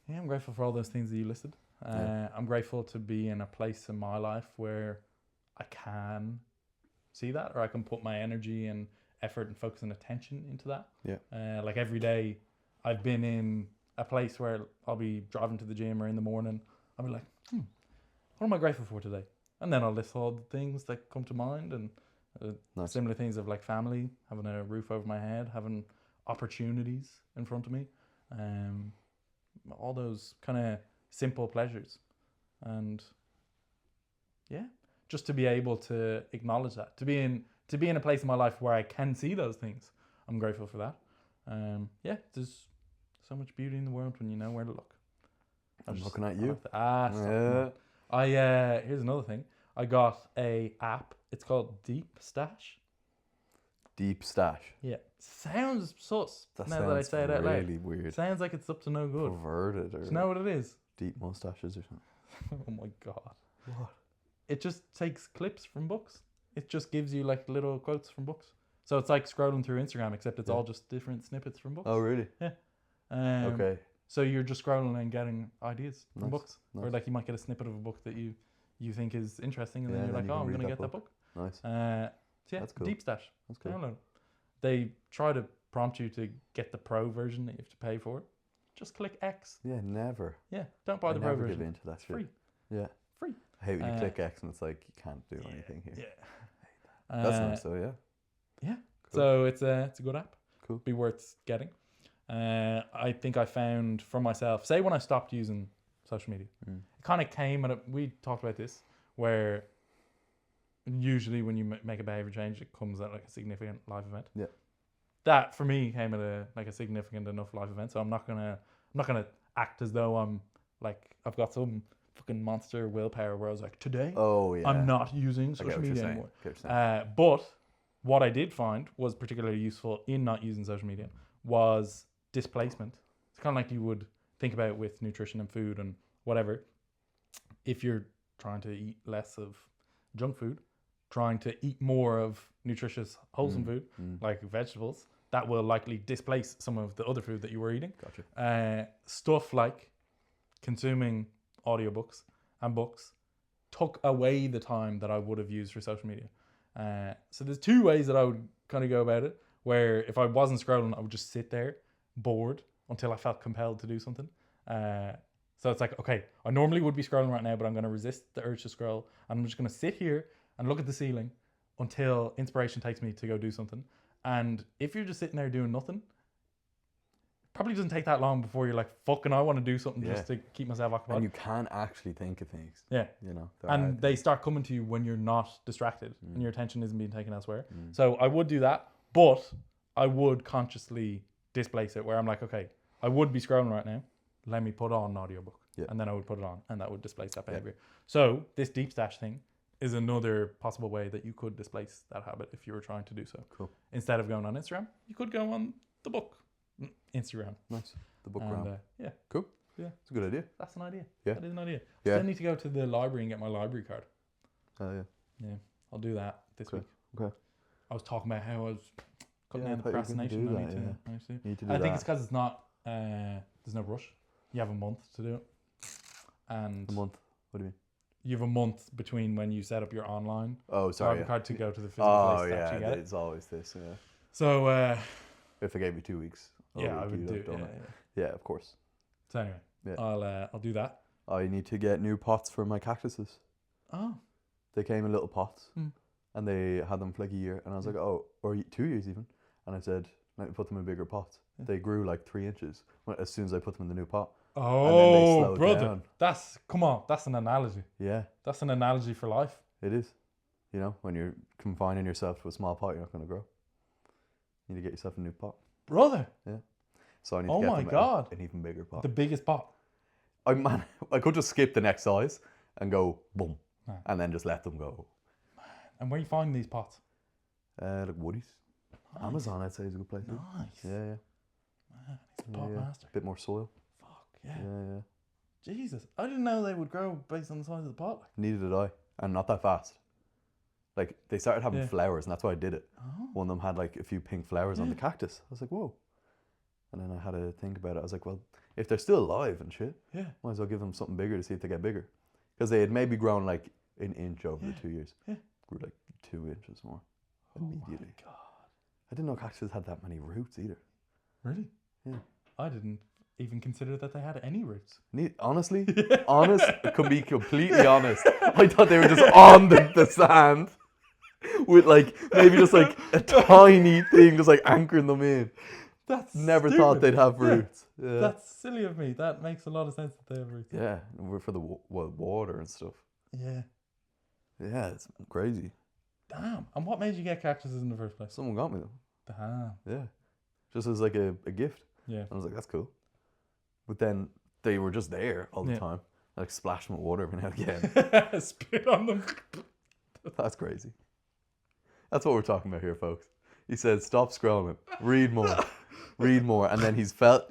Yeah, I'm grateful for all those things that you listed. I'm grateful to be in a place in my life where I can see that, or I can put my energy and effort and focus and attention into that. Yeah. Like every day, I've been in a place where I'll be driving to the gym or in the morning. I'll be like, what am I grateful for today? And then I'll list all the things that come to mind, and Nice. similar things of like family, having a roof over my head, having opportunities in front of me, all those kind of simple pleasures, and yeah, just to be able to acknowledge that, to be in a place in my life where I can see those things. I'm grateful for that. Yeah, there's so much beauty in the world when you know where to look. I'm looking at you. Here's another thing. I got a app. It's called Deep Stash. Deep Stash. Yeah. Sounds sus. That now sounds that I say it out loud. really weird. Sounds like it's up to no good. Perverted, or Do you know what it is? deep mustaches or something. Oh my god. What? It just takes clips from books. It just gives you like little quotes from books. So it's like scrolling through Instagram, except it's all just different snippets from books. Oh, really? Yeah. Okay. So you're just scrolling and getting ideas from Nice, books. nice. Or like you might get a snippet of a book that you think is interesting, and Yeah, then you're then like, you oh, can I'm read going to that get that book. book. Nice. So yeah, That's cool. Deep Stash. That's cool. Download. They try to prompt you to get the pro version that you have to pay for it. Just click X. Yeah, never. Yeah, don't buy I the pro never version. give in to that It's shit. free. Yeah. Free. I hate when you click X and it's like, you can't do anything here. Yeah. That's nice though, yeah. Yeah. Cool. So it's a good app. Cool. Be worth getting. I think I found for myself, say when I stopped using social media, it kind of came, and we talked about this, where usually when you make a behavior change, it comes at like a significant life event. Yeah. That for me came at a significant enough life event, so I'm not gonna act as though I'm like I've got some fucking monster willpower where I was like, today I'm not using social media anymore. But what I did find was particularly useful in not using social media was displacement. It's kind of like you would think about with nutrition and food and whatever. If you're trying to eat less of junk food, trying to eat more of nutritious, wholesome food, like vegetables, that will likely displace some of the other food that you were eating. Gotcha. Stuff like consuming audiobooks and books took away the time that I would have used for social media. So there's two ways that I would kind of go about it, where if I wasn't scrolling, I would just sit there bored until I felt compelled to do something. So it's like, okay, I normally would be scrolling right now, but I'm going to resist the urge to scroll. And I'm just going to sit here and look at the ceiling until inspiration takes me to go do something. And if you're just sitting there doing nothing, probably doesn't take that long before you're like, fucking, I want to do something just to keep myself occupied. And you can actually think of things. Yeah. You know. And they start coming to you when you're not distracted and your attention isn't being taken elsewhere. So I would do that, but I would consciously displace it where I'm like, okay, I would be scrolling right now. Let me put on an audiobook. Yeah. And then I would put it on, and that would displace that behavior. So this deep stash thing is another possible way that you could displace that habit if you were trying to do so. Cool. Instead of going on Instagram, you could go on the book Instagram. Nice. The book And, round. yeah, Cool. Yeah. It's a good idea. that's an idea. Yeah. That is an idea. Yeah. Still need to go to the library and get my library card. Oh, yeah. Yeah, I'll do that this Okay. week. Okay. I was talking about how I was cutting Yeah, I down the thought you were gonna procrastination. do I that, need to. yeah. I need to. You need to do I think that. it's because it's not. There's no rush. You have a month to do it, and A month. What do you mean? you have a month between when you set up your online Oh, sorry. library Yeah. card to go to the physical Oh, place to yeah. actually get it. It's always this. Yeah. So If they gave you 2 weeks. yeah, I would you'd do. have done Yeah, it. yeah. Yeah, of course. So anyway, Yeah. I'll do that. I need to get new pots for my cactuses. Oh, They came in little pots, Mm. and they had them for like a year. And I was like, oh, or 2 years even. And I said, let me put them in bigger pots. Yeah. They grew like 3 inches as soon as I put them in the new pot. then they oh, slowed brother, down. come on, that's an analogy. Yeah, That's an analogy for life. it is. You know, when you're confining yourself to a small pot, you're not going to grow. You need to get yourself a new pot. Brother, So I need Oh to get my them God. an even bigger pot. the biggest pot. I could just skip the next size and go boom, Nah. and then just let them go. And where you find these pots? Like Woody's. Nice. Amazon, I'd say, is a good place. Nice. Yeah, yeah. Man, he's a pot yeah. master. Bit more soil. Fuck yeah. Yeah, yeah. Jesus, I didn't know they would grow based on the size of the pot. Neither did I, and not that fast. Like they started having Yeah. flowers, and that's why I did it. Oh. One of them had like a few pink flowers on the cactus. I was like, whoa. And then I had to think about it. I was like, well, if they're still alive and shit, Yeah. might as well give them something bigger to see if they get bigger. Because they had maybe grown like an inch over the 2 years. Yeah. Grew like 2 inches more Oh immediately. my God. I didn't know cactuses had that many roots either. Really? Yeah. I didn't even consider that they had any roots. Honestly, can be completely honest. I thought they were just on the sand with like maybe just like a tiny thing just like anchoring them in. That's Never stupid. thought they'd have roots. Yeah. That's silly of me. That makes a lot of sense that they have roots. Yeah, we're for the water and stuff. Yeah. Yeah, it's crazy. Damn. And what made you get cactuses in the first place? Someone got me them. Damn. Yeah, just as like a gift. Yeah. And I was like, that's cool. But then they were just there all the Yeah. time. I like splash them with water every now and again. Spit on them. That's crazy. That's what we're talking about here, folks. He said, stop scrolling. Read more. Read more. And then he's felt...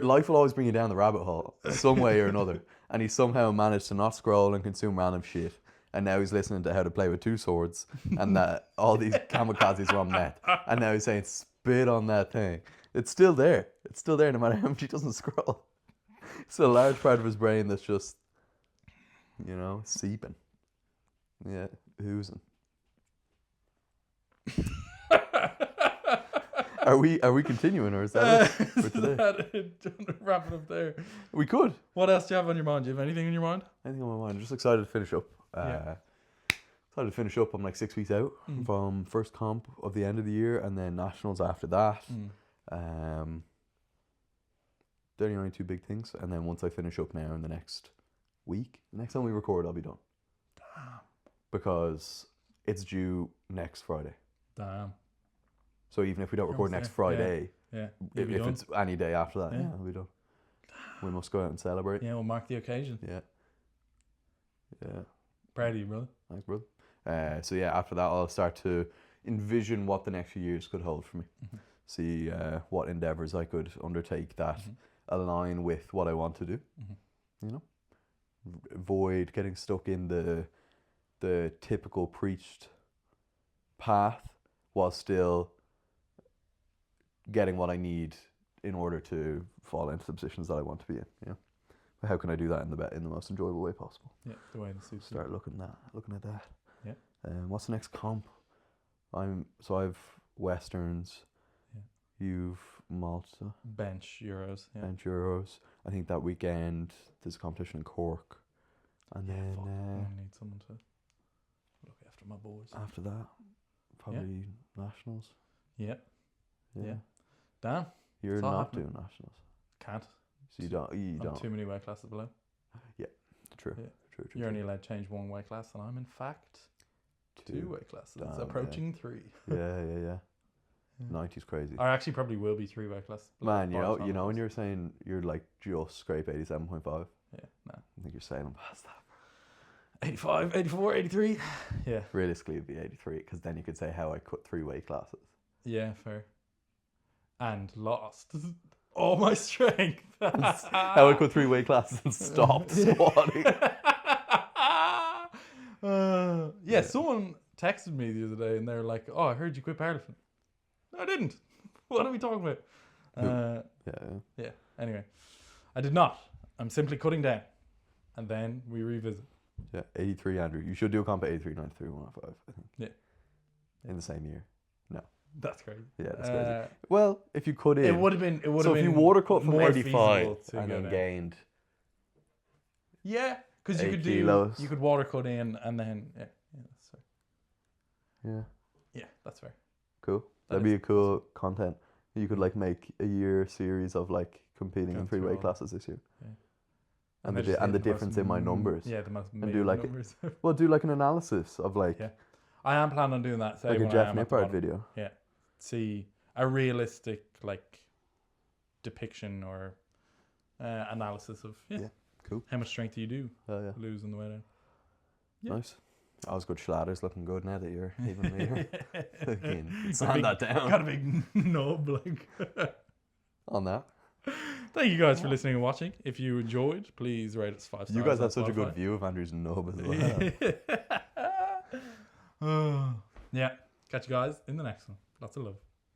life will always bring you down the rabbit hole, some way or another. And he somehow managed to not scroll and consume random shit. And now he's listening to how to play with 2 swords. And that all these kamikazes were on meth. And now he's saying, spit on that thing. It's still there. It's still there no matter how much he doesn't scroll. It's a large part of his brain that's just, you know, seeping. Yeah, oozing. Are we continuing, or is that it for today? Wrap it up there. We could. What else do you have on your mind? Do you have anything in your mind? Anything on my mind? Just excited to finish up. Excited to finish up. I'm like 6 weeks out from first comp of the end of the year, and then nationals after that. They're the only 2 big things, and then once I finish up now in the next week, the next time we record, I'll be done. Damn. Because it's due next Friday. Damn. So even if we don't record next there. Friday, Yeah. if it's any day after that, Yeah. I'll be done. We must go out and celebrate. Yeah, we'll mark the occasion. Yeah. Yeah. Proud of you, brother. Thanks, brother. So yeah, after that, I'll start to envision what the next few years could hold for me. See what endeavors I could undertake that align with what I want to do. You know, avoid getting stuck in the typical preached path while still getting what I need in order to fall into the positions that I want to be in. You know, how can I do that in the most enjoyable way possible? Yeah, the way it suits you. Start looking at that. Yeah. What's the next comp? I've Westerns. Yeah. You've Malta. Bench Euros. Yeah. Bench Euros. I think that weekend there's a competition in Cork, and Yeah, then fuck, I need someone to look after my boys. after that, probably nationals. Yeah. Yeah. Yeah. Damn. You're It's all not happening. doing nationals, Can't. so you don't. I'm don't. too many weight classes below. True. Yeah. True. You're only allowed to change 1 weight class, and I'm in fact 2 weight classes. Damn, It's yeah. approaching 3. Yeah. 90's crazy. Or actually, probably will be 3 weight classes. Man, by the time you know it when goes. you're saying you're like just scrape 87.5. Yeah, nah. I think you're sailing past that. 85, 84, 83. Yeah. Realistically, it'd be 83, because then you could say how I cut 3 weight classes. Yeah, fair. And lost all my strength. How I cut 3 weight classes and stopped squatting. Yeah, someone texted me the other day and they were like, "Oh, I heard you quit powerlifting." No, I didn't. What are we talking about? Yeah. Anyway, I did not. I'm simply cutting down. And then we revisit. Yeah, 83, Andrew. You should do a comp at 83, 93, 105, I think. Yeah. In the same year. That's crazy. Yeah, that's crazy. Well, if you cut in. It would have been. So if you water cut from more 85 feasible to and go then down. gained. Yeah, because you 8 could kilos. you could water cut in and then that's fair. Yeah. Yeah, that's fair. Cool. That That'd be is a cool content. You could like make a year series of like competing in Going 3 through weight all- classes this year. Yeah. And they're the just and the hitting most difference in my numbers. Yeah, the most And do major like numbers. Well, do like an analysis of like Yeah. I am planning on doing that. Say like a when I Jeff am at the Nippard bottom. video. See a realistic like depiction or analysis of Yeah, cool. how much strength do you do Oh yeah. lose on the way down. Yeah. Nice. I was good Schlatters looking good now that you're even later. Fucking Got a sand big- that down Got a big knob like. on that. Thank you guys for listening and watching. If you enjoyed, please rate us 5 stars. You guys on have such a Spotify. good view of Andrew's nub as well. Yeah. Catch you guys in the next one. Lots of love.